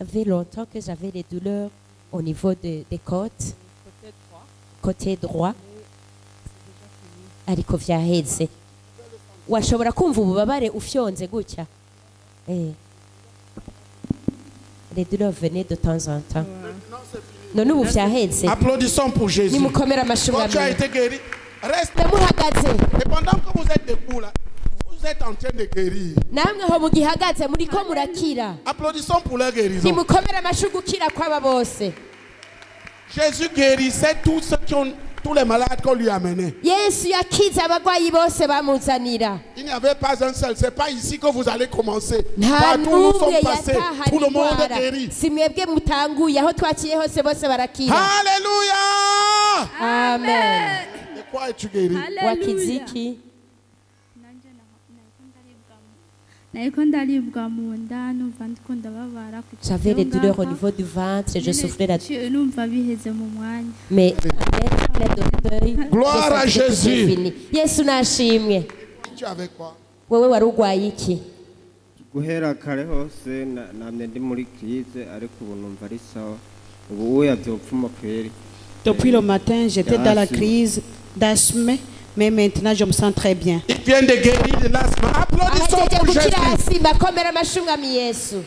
Il y avait longtemps que j'avais des douleurs au niveau des côtes, côté droit. Ariko vyaheze. Washobora kumva ububabare ufyonze gutya. Les douleurs venaient de temps en temps. None ubu vyaheze. Applaudissons pour Jésus. Nimukomera amashyi Quand tu as umwami. été guéri, reste. Muhagaze. Et pendant que vous êtes debout là, vous êtes en train de guérir. Namwe ho mugihagaze muriko murakira. Applaudissons pour leur guérison. Nimukomera amashyi gukira kw'aba bose. Jésus guérissait tous les malades qu'on lui amenait. Yesu yakize abagwayi bose bamuzanira. Il n'y avait pas un seul. C'est pas ici que vous allez commencer. Nta Partout où nous n'umwe sommes passés, yatahanye tout le monde est indwara. guéri. Si mwebwe mutanguye aho twaciye hose bose barakira. Alléluia! Amen. De quoi es-tu guéri? Wakize iki? nariko ndaribwa mu nda numva ndiko ndababara ku J'avais des douleurs au niveau du ventre et je souffrais là. numva biheze mu mwanya Mais avec l'aide de deuil, Gloire à je sentais que c'était Jésus. fini. Yesu nashimwe. Tu avais quoi? Wewe wari urwaye iki? guhera kare hose namye ndi muri crise ariko ubu numva ari sawa ubu yavyopfuma kweri. Depuis le matin, j'étais dans la crise d'asthme, mais maintenant je me sens très bien. Il vient de guérir de l'asthme. Applaudissons Ahejeje pour gukira Jésus. hasi bakomera amashyi umwami Yesu.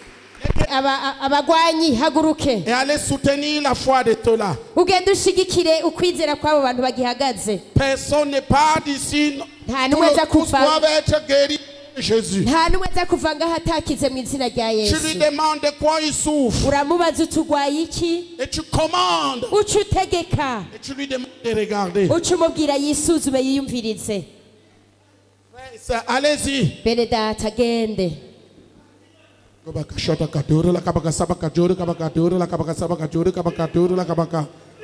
Abagwanyi haguruke. Et allez soutenir la foi de ceux là. Ugende ushigikire ukwizera kw'abo bantu bagihagaze. Personne ne part d'ici. Nta n'umwe aza Tous kuva doivent être guéris de Jésus. nta n'umwe aza kuva ngaho atakize mu izina rya Tu lui Yesu. demandes de quoi il souffre. Uramubaza uti urwaye iki? Et tu commandes. Uca utegeka. Et tu lui demandes de regarder. Uca umubwira yisuzume yiyumvirize. Allez-y. Bene data agende.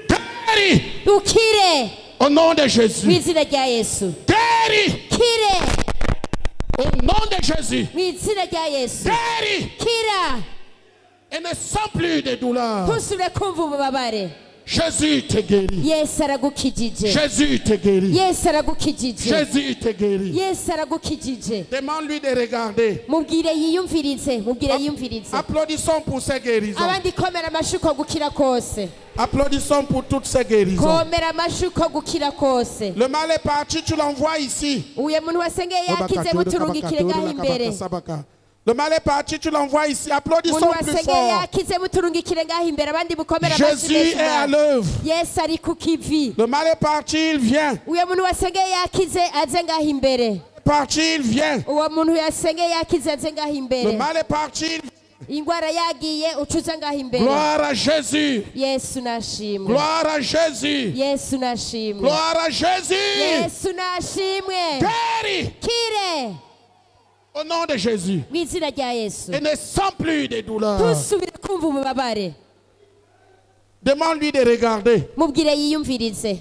Guéris Ukire au nom de mu Jésus. izina rya Yesu. Guéris Kire au nom de Jésus. mu izina rya Yesu. Guéris Kira et ne sens plus de douleur. ntusubire kumva ububabare. Jésus te guérit. Yesu aragukijije. Jésus te guérit. Yesu aragukijije. Jésus te guérit. Yesu aragukijije. Demande-lui de regarder. Mubwire yiyumvirize. Mubwire yiyumvirize. Applaudissons pour ces guérisons. Abandi komera amashyi uko gukira kose. Applaudissons pour toutes ces guérisons. Komera amashyi uko gukira kose. Le mal est parti, tu l'envoies ici. Uye muntu wasengeye yakize muturungikire ngaho imbere. Le mal est parti, tu l'envoies ici. Applaudissons Muntu plus wasengeye fort. yakize muturungikire ngaho imbere abandi mukomera amashyi Jésus menshi est à mwami. l'œuvre. Yesu ari ku kivi. Le mal est parti, il vient. Uye muntu wasengeye yakize aze ngaho imbere. Parti, il vient. Uwo muntu yasengeye yakize aze ngaho Le imbere. mal est parti. Ingwara yagiye ucuza ngaho imbere. Gloire à Jésus. Yesu nashimwe. Gloire à Jésus. Yesu nashimwe. Gloire à Jésus. Yesu nashimwe. Guéris Kire au nom de Jésus. mu izina rya Yesu. Et ne sens plus de douleur. Ntusubire kumva ububabare. Demande-lui de regarder. Mubwire yiyumvirize.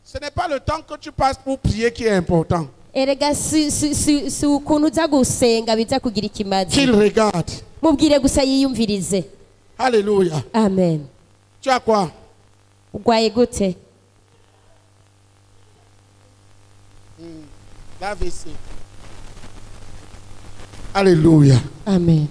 Ce n'est pas le temps que tu passes pour prier qui est important. Erega si ukuntu uza gusenga biza kugira ikimazi. Qu'il regarde. Mubwire gusa yiyumvirize. Alléluia. Amen. Tu as quoi? Urwaye gute? L'AVC. Alléluia. Amen.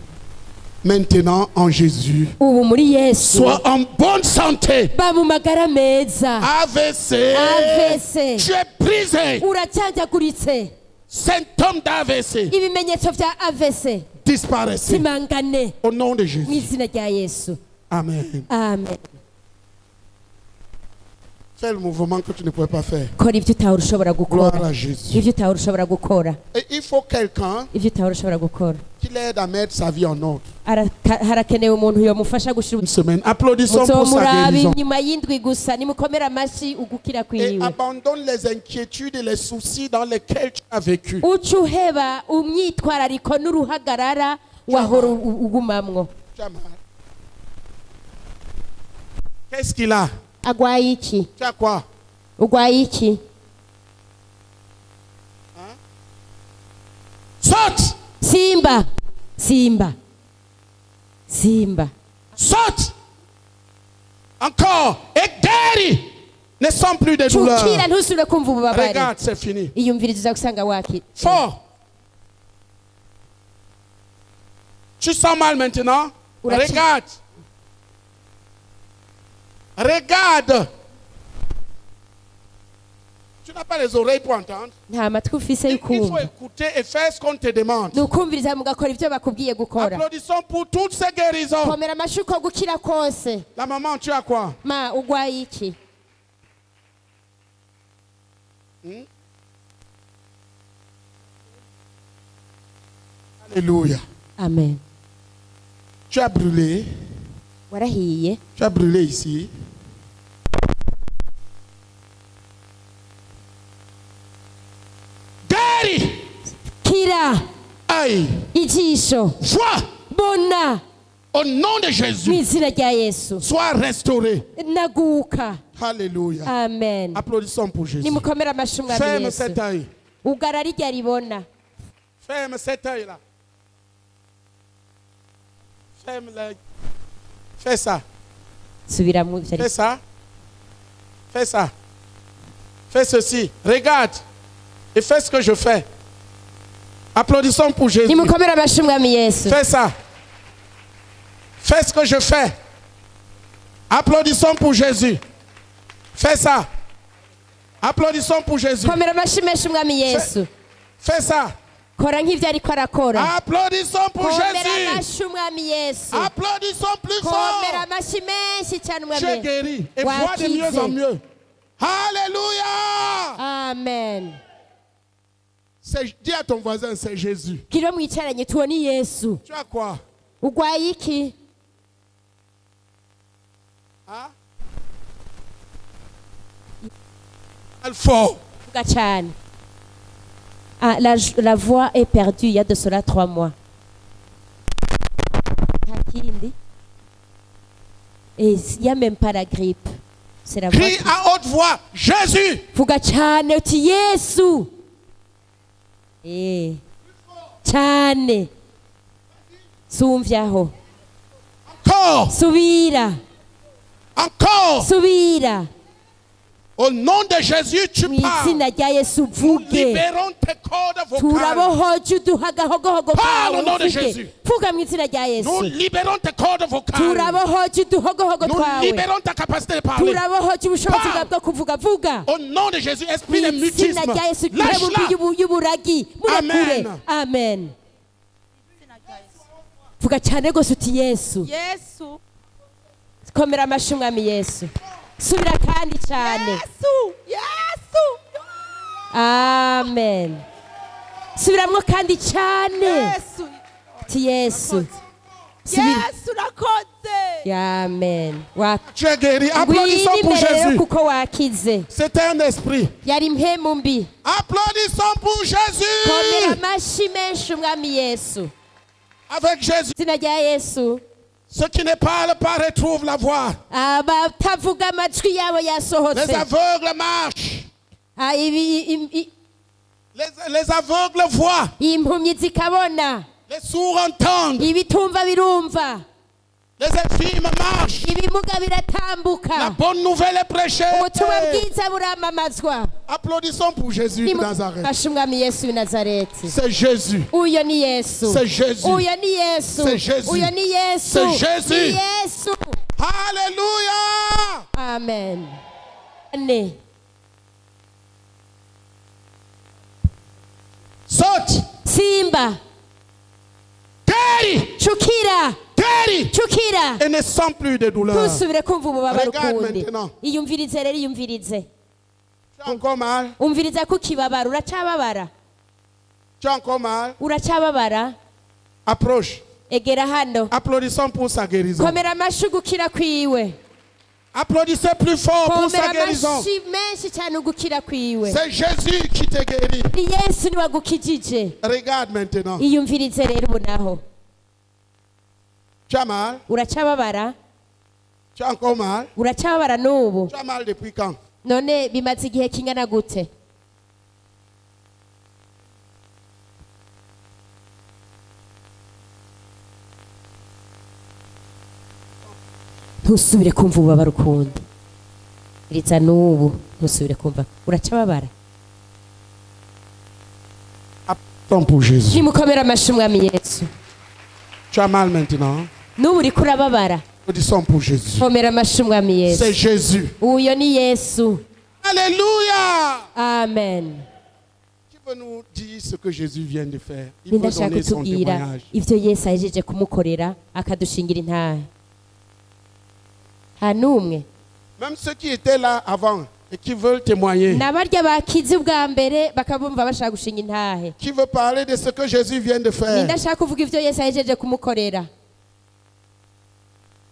Maintenant en Jésus. Ubu muri Yesu. Sois en bonne santé. Ba mu magara meza. AVC. AVC. Tu es brisé. Uracyanjaguritse. Symptôme d'AVC. Ibimenyetso vya AVC. Disparaissez. Simangane. Au nom de Mu Jésus. izina rya Yesu. Amen. Amen. Fais le mouvement que tu ne pouvais pas faire. kora ibyo utahora ushobora Gloire gukora, à Jésus. ibyo utahora ushobora gukora, Et il faut quelqu'un ibyo utahora ushobora gukora. qui l'aide à mettre sa vie en ordre. Harakenewe umuntu yomufasha gushira Une semaine. Applaudissons pour sa muzomuraba guérison. inyuma y'indwi gusa, nimukomere amashyi ugukira Et kwiwe. abandonne les inquiétudes et les soucis dans lesquels tu as vécu. uca uheba umyitwarariko n'uruhagarara wahora ugumamwo. Tu as mal. Qu'est-ce qu'il a? agwaye iki? Tu as quoi? Ugwaye iki? Saute! Simba, simba, simba. Saute! Encore! Et guéris! Ne sens plus de douleur. Cukira ntusubire kumva ububabare. Regarde, c'est fini. Iyumviriza gusanga waki. Fort! Tu sens mal maintenant? Oula, Regarde! Regarde! Tu n'as pas les oreilles pour entendre. Nta matwi ufise Il faut y'ukumva. écouter et faire ce qu'on te demande. Nukumviriza mugakora ibyo bakubwiye gukora. Applaudissons pour toutes ces guérisons. Komera amashyi uko gukira kose. La maman, tu as quoi? Ma ugwaye iki? Alléluia. Amen. Tu as brûlé. Warahiye. Tu as brûlé ici. Guéris! Kira Aïe! ijisho. Vois! Bona Au nom de mu Jésus, izina rya Yesu. sois restauré. Naguka. Alléluia. Amen. Applaudissons pour Jésus. Nimukomere amashyi umwami Ferme Yesu. cet œil. Ugara rijya ribona. Ferme cet œil là. Ferme l'œil. Fais ça. Subiramo ibyo Fais ça. Fais ça. Fais ceci. Regarde. Et fais ce que je fais. Applaudissons pour Jésus. nimukomere amashyi umwami Yesu. Fais ça. Fais ce que je fais. Applaudissons pour Jésus. Fais ça. Applaudissons pour Jésus. Komera amashyi menshi umwami Yesu. Fais ça. Kora nk'ibyo ariko arakora. Applaudissons pour Komera Jésus. amashyi umwami Yesu. Applaudissons plus Komera fort. amashyi menshi cyane Tu es umwami. guéri et Wakize. vois de mieux en mieux. Alléluia. Amen. Dis à ton voisin, c'est Jésus. Kiro mwicaranye tuwo ni Yesu. Tu as quoi? Ugwaye iki? Hein? Fort. Vuga cyane. Ah, la voix est perdue il y a de cela 3 mois. Nta kindi. Et il n'y a même pas la grippe. C'est la voix. Crie à haute voix, Jésus. Vuga cyane uti Yesu. Cyane. Sumvyaho. Encore. Subira. Encore. Subira. Au nom de Jésus, tu Mu parles. izina rya Yesu Nous vuge. libérons tes cordes vocales. Turabohoje uduhagahogohogo Parle au nom de uvuge. Jésus. Vuga mu izina rya Nous Yesu. libérons tes cordes vocales. Turabohoje uduhogohogo Nous twawe. libérons ta capacité de parler. Turabohoje ubushobozi bwawe bwo kuvuga. Vuga. Au nom de Jésus, Mu esprit de izina mutisme, rya Yesu lâche-la. y'uburagi. Murekure. Amen. Amen. Vuga cyane rwose uti Yesu. Yesu. Komera amashyi umwami Yesu. Subira kandi cyane. Yesu. Yesu. Amen. Subiramwo kandi cyane. Yesu. Ti Yesu. Subira. Yesu rakoze. Amen. Tu es guéri. Applaudissons pour Imbere Jésus. kuko wakize. C'est un esprit. Yari impemu mbi. Applaudissons pour Komera Jésus. amashyi menshi umwami Yesu. Avec Jésus, Izina rya Yesu. ceux qui ne parlent pas retrouvent la voix. Abatavuga amajwi yabo Les yasohotse. aveugles marchent. Les aveugles voient. Impumyi zikabona. Les sourds entendent. Ibitumva birumva. Les infirmes marchent. Ibimuga La biratambuka. bonne nouvelle est prêchée. Ubutumwa bwiza buramamazwa. Applaudissons pour Jésus de Nazareth. Nimufashe umwami Yesu w'i Nazareti. C'est Jésus. Uyo ni Yesu. C'est Jésus. Uyo ni Yesu. C'est Jésus. Uyo ni Yesu. C'est Jésus. Ni Yesu. Alléluia. Amen. Ne. Saute. Simba. Guéris. Shukira. Guéris cukira et ne sens plus de douleur. ntusubire kumva ububabare Regarde ukundi maintenant. iyumvirize rero iyumvirize Tu as encore mal? umviriza ko ukibabara uracababara Tu as encore mal? uracababara Approche. egera hano Applaudissons pour sa guérison. komera amashyi ugukira kwiwe Applaudissez plus fort pour komera sa guérison. amashyi menshi cyane ugukira kwiwe C'est Jésus qui te guérit. ni yesu niwe agukijije Regarde maintenant. iyumvirize rero ubu naho Tu as mal? uracababara Tu as encore mal? uracababara n'ubu Tu as mal depuis quand? none bimaze igihe kingana gute ntusubire kumva ububabare ukundi iriza n'ubu ntusubire kumva uracababara Applaudissons pour Jésus. nimukomere amashyi umwami yesu Tu as mal maintenant? n'ubu uriko urababara Applaudissons pour Jésus. komera amashyi umwami yesu C'est Jésus. uyo ni yesu Alléluia! amen Qui veut nous dire ce que Jésus vient de faire? Il veut ndashaka donner son kutubwira témoignage. ibyo yesu ahejeje kumukorera akadushingira intahe nta n'umwe Même ceux qui étaient là avant et qui veulent témoigner. n'abarya bakize ubwa mbere bakabumva bashaka gushinga intahe Qui veut parler de ce que Jésus vient de faire? ninde ashaka kuvuga ibyo yesu ahejeje kumukorera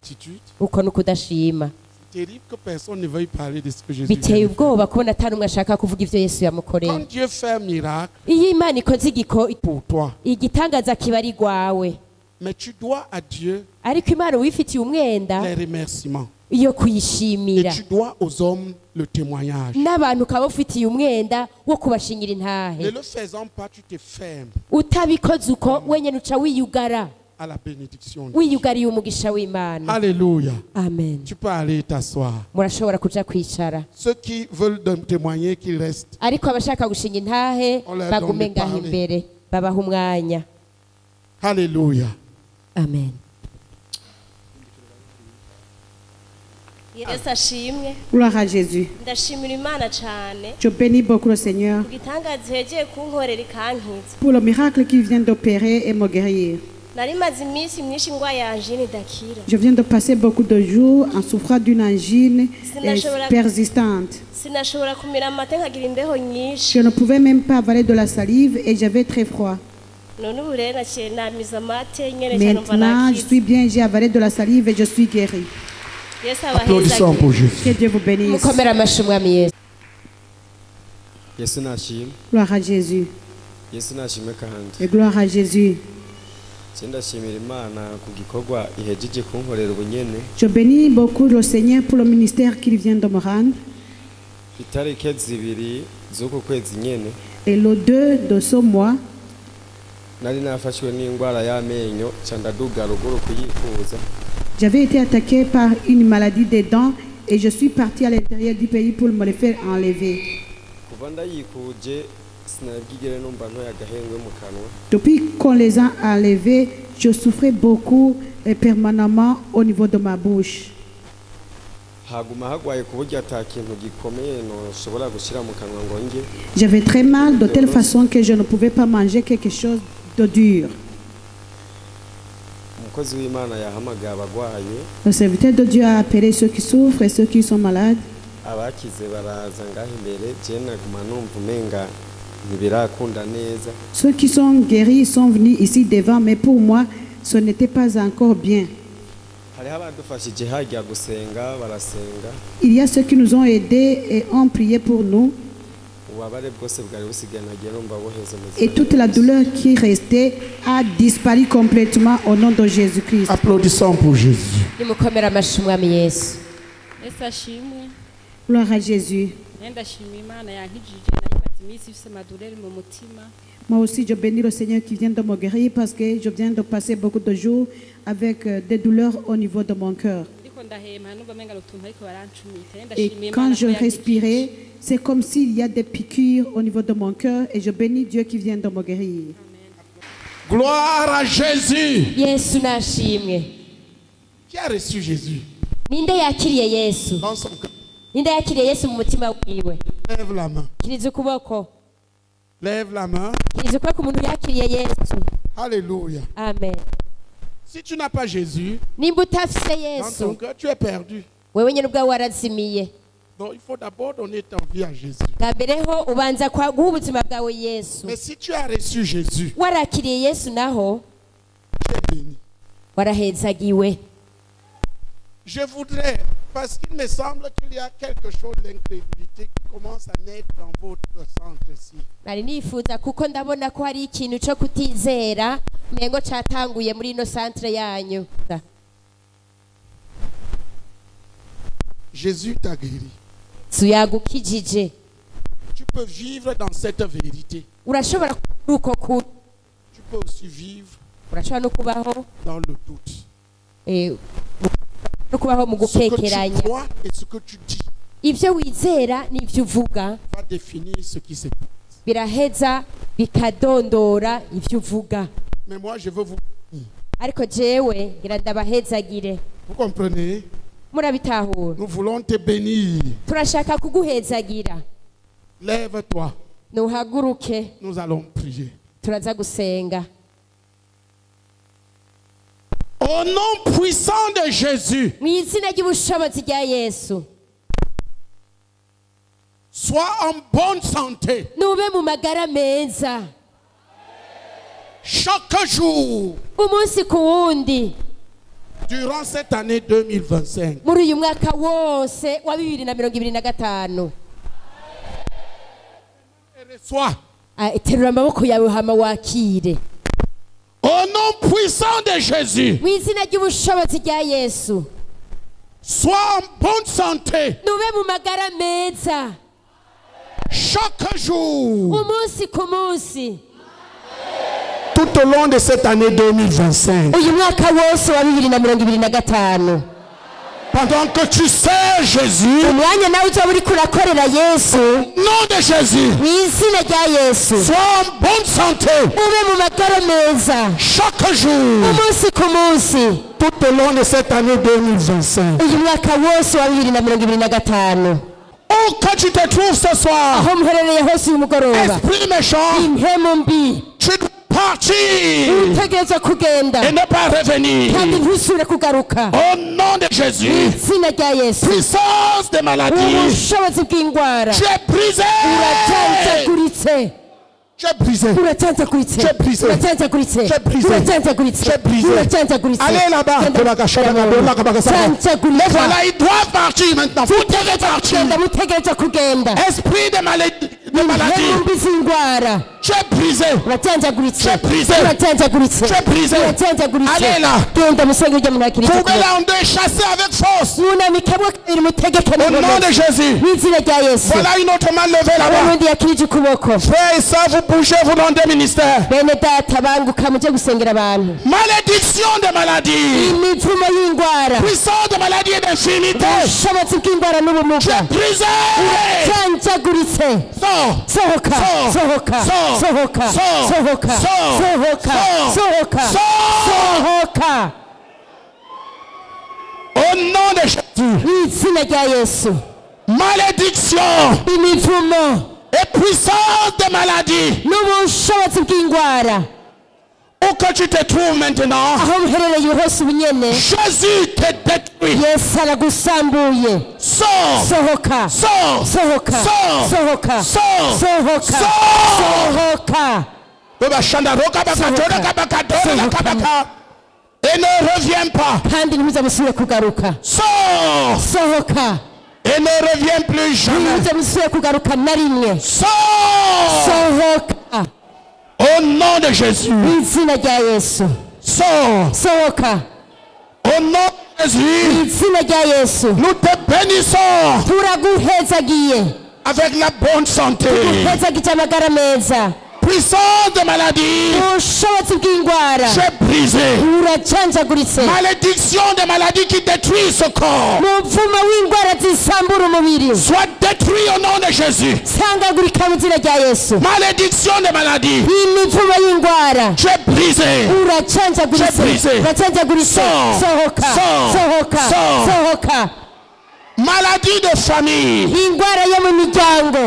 Attitude. uko ni ukudashima C'est terrible que personne ne veuille parler de ce que Jésus biteye vient de faire. ubwoba kubona atari umwe ashaka kuvuga ibyo yesu yamukoreye Quand Dieu fait un miracle iyo imana ikoze pour toi, igitangaza kiba ari rwawe mais tu dois à Dieu ariko imana wifitiye umwenda les remerciements. iyo Et kuyishimira tu dois aux hommes le témoignage. n'abantu ukaba ufitiye umwenda wo kubashingira Ne intahe le faisant pas, tu te fermes utabikoze uko wenyine uca wiyugara à la bénédiction. de Dieu. wiyugariye umugisha w'imana Alléluia. amen Tu peux aller t'asseoir. murashobora kuja kwicara Ceux qui veulent témoigner, qu'ils restent. ariko abashaka gushinga intahe On leur bagume donne de ngaho parler. imbere babaha umwanya Alléluia. amen Yesu ashimwe Gloire à Jésus. ndashimira Imana cyane Je bénis beaucoup le Seigneur ku gitangaza hegeye kunkorera ikankiza pour le miracle qu'il vient d'opérer et me guérir. nari maze iminsi myinshi indwara ya angine idakira Je viens de passer beaucoup de jours en souffrant d'une angine persistante. sinashobora kumira amata nkagira imbeho nyinshi Je ne pouvais même pas avaler de la salive et j'avais très froid. none ubu rero naciye namiza amate nyene cyane umva Maintenant, je nakize suis bien, j'ai avalé de la salive et je suis guéri. Yesu Applaudissons abaheza pour Jésus. Que Dieu vous bénisse. mukomere amashyi umwami yesu yesu nashimwe Gloire à Jésus. yesu nashimwe kandi Et gloire à Jésus. je ndashimira imana ku gikorwa ihejeje kunkorera ubunyene Je bénis beaucoup le Seigneur pour le ministère qu'il vient de me rendre. itariki zibiri z'uku kwezi nyene Et le 2 de ce mois, nari nafashwe n'indwara y'amenyo ca ndaduga ruguru kuyifuza j'avais été attaqué par une maladie des dents et je suis parti à l'intérieur du pays pour me les faire enlever. kuva ndayikuje sinabwigere numva ntoya agahengwe mu kanwa Depuis qu'on les a enlevés, je souffrais beaucoup et permanemment au niveau de ma bouche. haguma hagwaye ku buryo ata kintu gikomeye noshobora gushyira mu kanwa ngo nge J'avais très mal de telle façon que je ne pouvais pas manger quelque chose de dur. umukozi w'imana yahamagaye abagwaye Le serviteur de Dieu a appelé ceux qui souffrent et ceux qui sont malades. abakize baraza ngaho imbere je naguma numva umenga ntibirakunda neza Ceux qui sont guéris sont venus ici devant, mais pour moi, ce n'était pas encore bien. hariho abadufashije hajya gusenga barasenga Il y a ceux qui nous ont aidés et ont prié pour nous. ububabare bwose bwari busigaye nagiye numva buheze mu Et toute la douleur qui restait a disparu complètement au nom de Jésus-Christ. Applaudissons pour Jésus. nimukomere amashyi umwami yesu Yesu ashimwe Gloire à Jésus. naye ndashimira Imana yankijije nayo imaze iminsi ifite amadureri mu mutima Moi aussi, je bénis le Seigneur qui vient de me guérir parce que je viens de passer beaucoup de jours avec des douleurs au niveau de mon cœur. ariko ndahema numva menga utuntu ariko barancumita naye Et ndashimira quand Imana je ko yankijije. respirais, c'est comme s'il y a des piqûres au niveau de mon cœur et je bénis Dieu qui vient de me guérir. Gloire à Jésus. yesu nashimwe Qui a reçu Jésus ninde yakiriye yesu dans son cœur? ninde yakiriye yesu mu mutima wiwe Lève la main. kiriza ukuboko Lève la main. kiriza ukuboko umuntu yakiriye yesu Alléluia. amen Si tu n'as pas Jésus, nimba utafise dans ton yesu cœur, tu es perdu. wewe nyine ubwawe warazimiye. Donc il faut d'abord donner ta vie à Jésus. bwa mbere ho ubanza guha ubuzima bwawe yesu. Mais si tu as reçu Jésus, warakiriye yesu naho tu es béni. warahezagiwe. Je voudrais, parce qu'il me semble qu'il y a quelque chose d'incrédulité qui commence à naître dans votre centre-ci. nari nifuza kuko ndabona ko hari ikintu cyo kutizera mengo cyatanguye muri ino centre yanyu. Jésus t'a guéri. tuyagukijije. Tu peux vivre dans cette vérité. urashobora kuba uko kuri. Tu peux aussi vivre urashobora no kubaho dans le doute. no kubaho mu Ce que gukekeranya. tu crois et ce que tu dis ibyo wizera n'ibyo uvuga va définir ce qui se passe. biraheza bikadondora ibyo uvuga. Mais moi, je veux vous... ariko jewe ngira ndabahezagire. Vous comprenez? murabitahura. Nous voulons te bénir. turashaka kuguhezagira. Lève-toi. nuhaguruke. Nous allons prier. turaza gusenga. Au nom puissant de Jésus, mu izina ry'ubushobozi rya yesu sois en bonne santé. nube mu magara meza Chaque jour, umunsi ku wundi durant cette année 2025. muri uyu mwaka wose wa 2025. Et reçois. terura amaboko yawe hama wakire. Au nom puissant de Jésus, mu izina ry'ubushobozi rya yesu sois en bonne santé. nube mu magara meza Chaque jour, umunsi ku munsi tout au long de cette année 2025. uyu mwaka wose wa 2025. Pendant que tu sers Jésus, umwanya nawe uzaba uriko urakorera yesu nom de Jésus, mu izina rya yesu sois en bonne santé. ube mu magara meza Chaque jour, umunsi ku munsi tout au long de cette année 2025. uyu mwaka wose wa 2025. Où que tu te trouves ce soir, aho muherereye hose uyu mugoroba esprit méchant, impemu mbi tu dois partir utegereza kugenda et ne pas revenir. kandi ntusubire kugaruka. Au nom de mu Jésus, izina rya yesu puissance des maladies, ubushobozi bw'indwara tu es brisé. uracancaguritse. Tu es brisé. uracancaguritse. Tu es brisé. uracancaguritse. Tu es brisé. uracancaguritse. Tu es brisé. uracancaguritse. Allez là-bas. Mais voilà, ils doivent partir maintenant. Vous devez partir. genda mutegereza kugenda. Esprit de maladie, impemu mbi z'indwara tu es brisé. uracancaguritse. Tu es brisé. uracancaguritse. Tu es brisé. uracancaguritse. Allez là. genda musenge ujya mu nakiriki. Pouvez-la en deux chasser avec force. mwunamikemo kabiri mutegeke Au nom de Jésus. mu izina rya yesu. Voilà une autre main levée là-bas. ubundi yakirije ukuboko. Frères et sœurs, vous bougez, vous dans des ministères. bene data banguka mujye gusengera abantu. Malédiction de maladie. imivumo y'indwara Puissance de maladie et d'infinité. ubushobozi bw'indwara n'ubumuga Brisé. uracancaguritse. Sors. sohoka Sors. sohoka Sors. sohoka Sors. sohoka Sors. sohoka Sors. sohoka Sors. sohoka Au nom de Jésus. mu izina rya yesu. Malédiction imivumo et puissance de maladie. n'ubushobozi bw'indwara Où que tu te trouves maintenant, aho muherereye hose ubunyene Jésus te détruit. yesu aragusambuye. Sors. sohoka Sors. sohoka Sors. sohoka Sors. sohoka Sors. sohoka Et ne reviens pas. kandi ntimuze musubire kugaruka. Sors. sohoka Et ne reviens plus jamais. ntimuze musubire kugaruka na rimwe. Sors. sohoka Au nom de Jésus. mu izina rya yesu. Sors. sohoka Au nom de mu Jésus. izina rya yesu. Nous te bénissons turaguhezagiye avec la bonne santé. guhezagije amagara meza. Puissance de maladie. ubushobozi bw'indwara C'est brisé. uracancaguritse. Malédiction de maladie qui détruit ce corps. muvumo w'indwara zisambura umubiri Soit détruit au nom de Jésus. sangagurika mu izina rya yesu. Malédiction de maladie. imivumo y'indwara Tu es brisé. uracancaguritse. C'est brisé. uracancaguritse. Sors. sohoka Sors. sohoka Sors. sohoka. Maladie de famille. indwara yo mu miryango.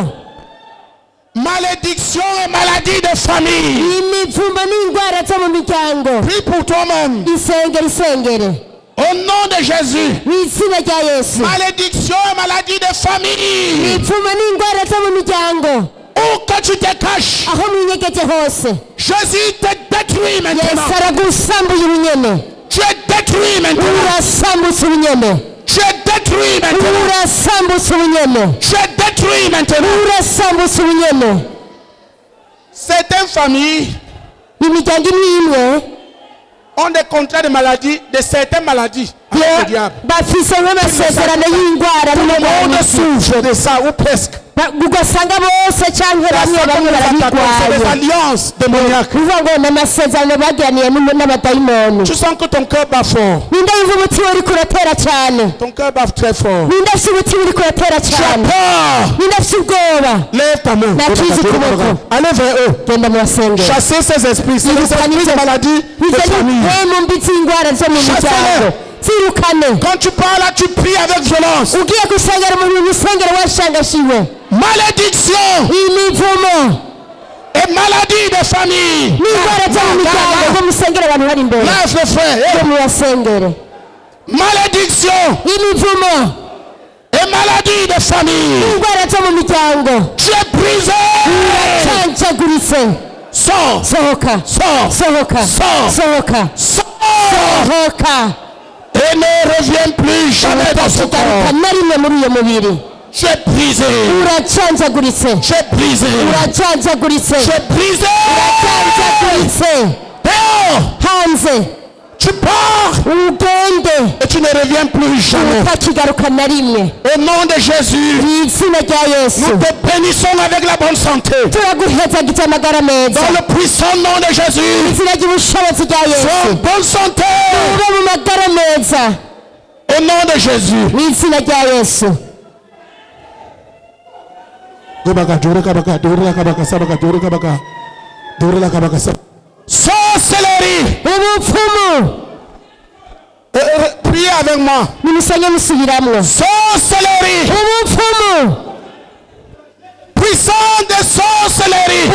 Malédiction et maladie de famille. imivumo n'indwara zo mu miryango. Prie pour toi-même. Isengere. Au nom de Jésus. Mw'izina rya Yesu. Malédiction, maladie de famille. Imivumo n'indwara zo mu miryango. Où que tu te caches, aho mwinyegeje hose. Jésus te détruit maintenant. Yesu aragusambuye ubunyene. Tu es détruit maintenant. Urasambutse ubunyene. Tu es détruit maintenant. Urasambutse ubunyene. Tu es détruit maintenant. Urasambutse ubunyene. Certaines familles imiryango imwe ont des contrats de maladie, de certaines maladies. bafise nk'amasezerano y'indwara. Tout le monde souffre de ça ou presque. ugasanga bose canke bamwe barabigwaye. Des alliances démoniaques. Bivuga ngo n'amasezerano bagiraniye n'abadayimoni. Tu sens que ton cœur bat fort. Ninde yumva umutima uriko uratera cyane. Ton cœur bat très fort. Ninde afise umutima uriko uratera cyane. Ninde afise ubwoba. Lève ta main. Allez vers eux. Genda mu basengero. Chassez ces esprits. Ces esprits de maladie de famille. Chassez-les. Quand tu parles là, tu pries avec violence. Malédiction et maladie de famille. Lève le frère. Malédiction et maladie de famille. Tu es brisé. Sors. Et ne reviens plus jamais dans ce corps. Tu es brisé. Tu es brisé. Tu es brisé. Dehors. Tu pars. Et tu ne reviens plus jamais. Au nom de Jésus, nous te bénissons avec la bonne santé. Dans le puissant nom de Jésus, sois en bonne santé. Au nom de Jésus. Sorcellerie. Priez avec moi. Sorcellerie. Puissant de sorcellerie.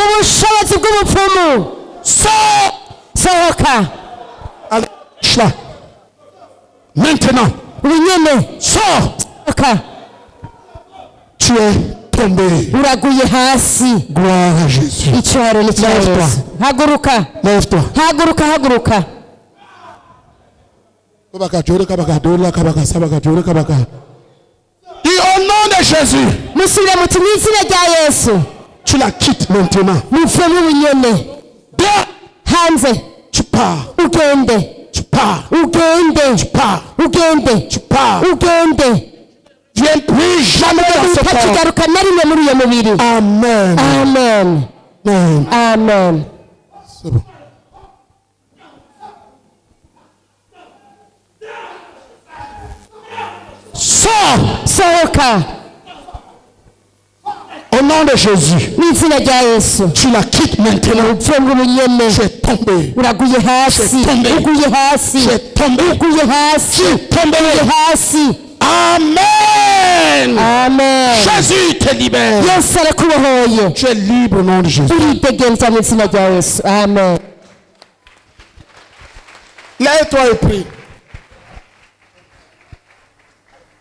Sors. Maintenant. Sors. Tu es tombé. Gloire à Jésus. Lève-toi. Dis au nom de Jésus. Tu la quittes maintenant. Tu pars. Tu pars. Tu pars. Viens plus jamais dans ce corps. Amen. Amen. C'est bon. Sohoka. Au nom de Jésus. Tu la quittes maintenant. Tu es tombé. Tu es tombé. Amen. Jésus te libère. Tu es libre au nom de Jésus. Amen. Lève-toi et prie.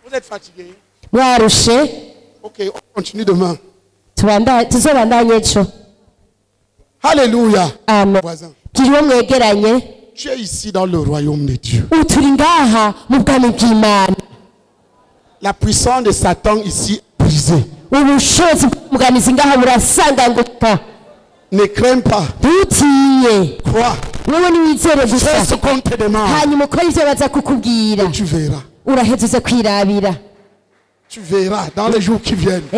Vous êtes fatigué? Ok, on continue demain. Alléluia. Amen. Voisin. Tu es ici dans le royaume de Dieu. La puissance de Satan ici est brisée. Ne crains pas. Crois. Fais ce qu'on te demande. Tu verras. Tu verras dans les jours qui viennent. Tu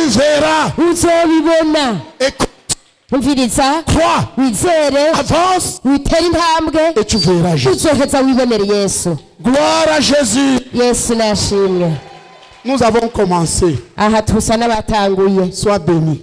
verras. Écoute. Crois. Avance. Et tu verras Jésus. Gloire à Jésus. Nous avons commencé. Sois béni.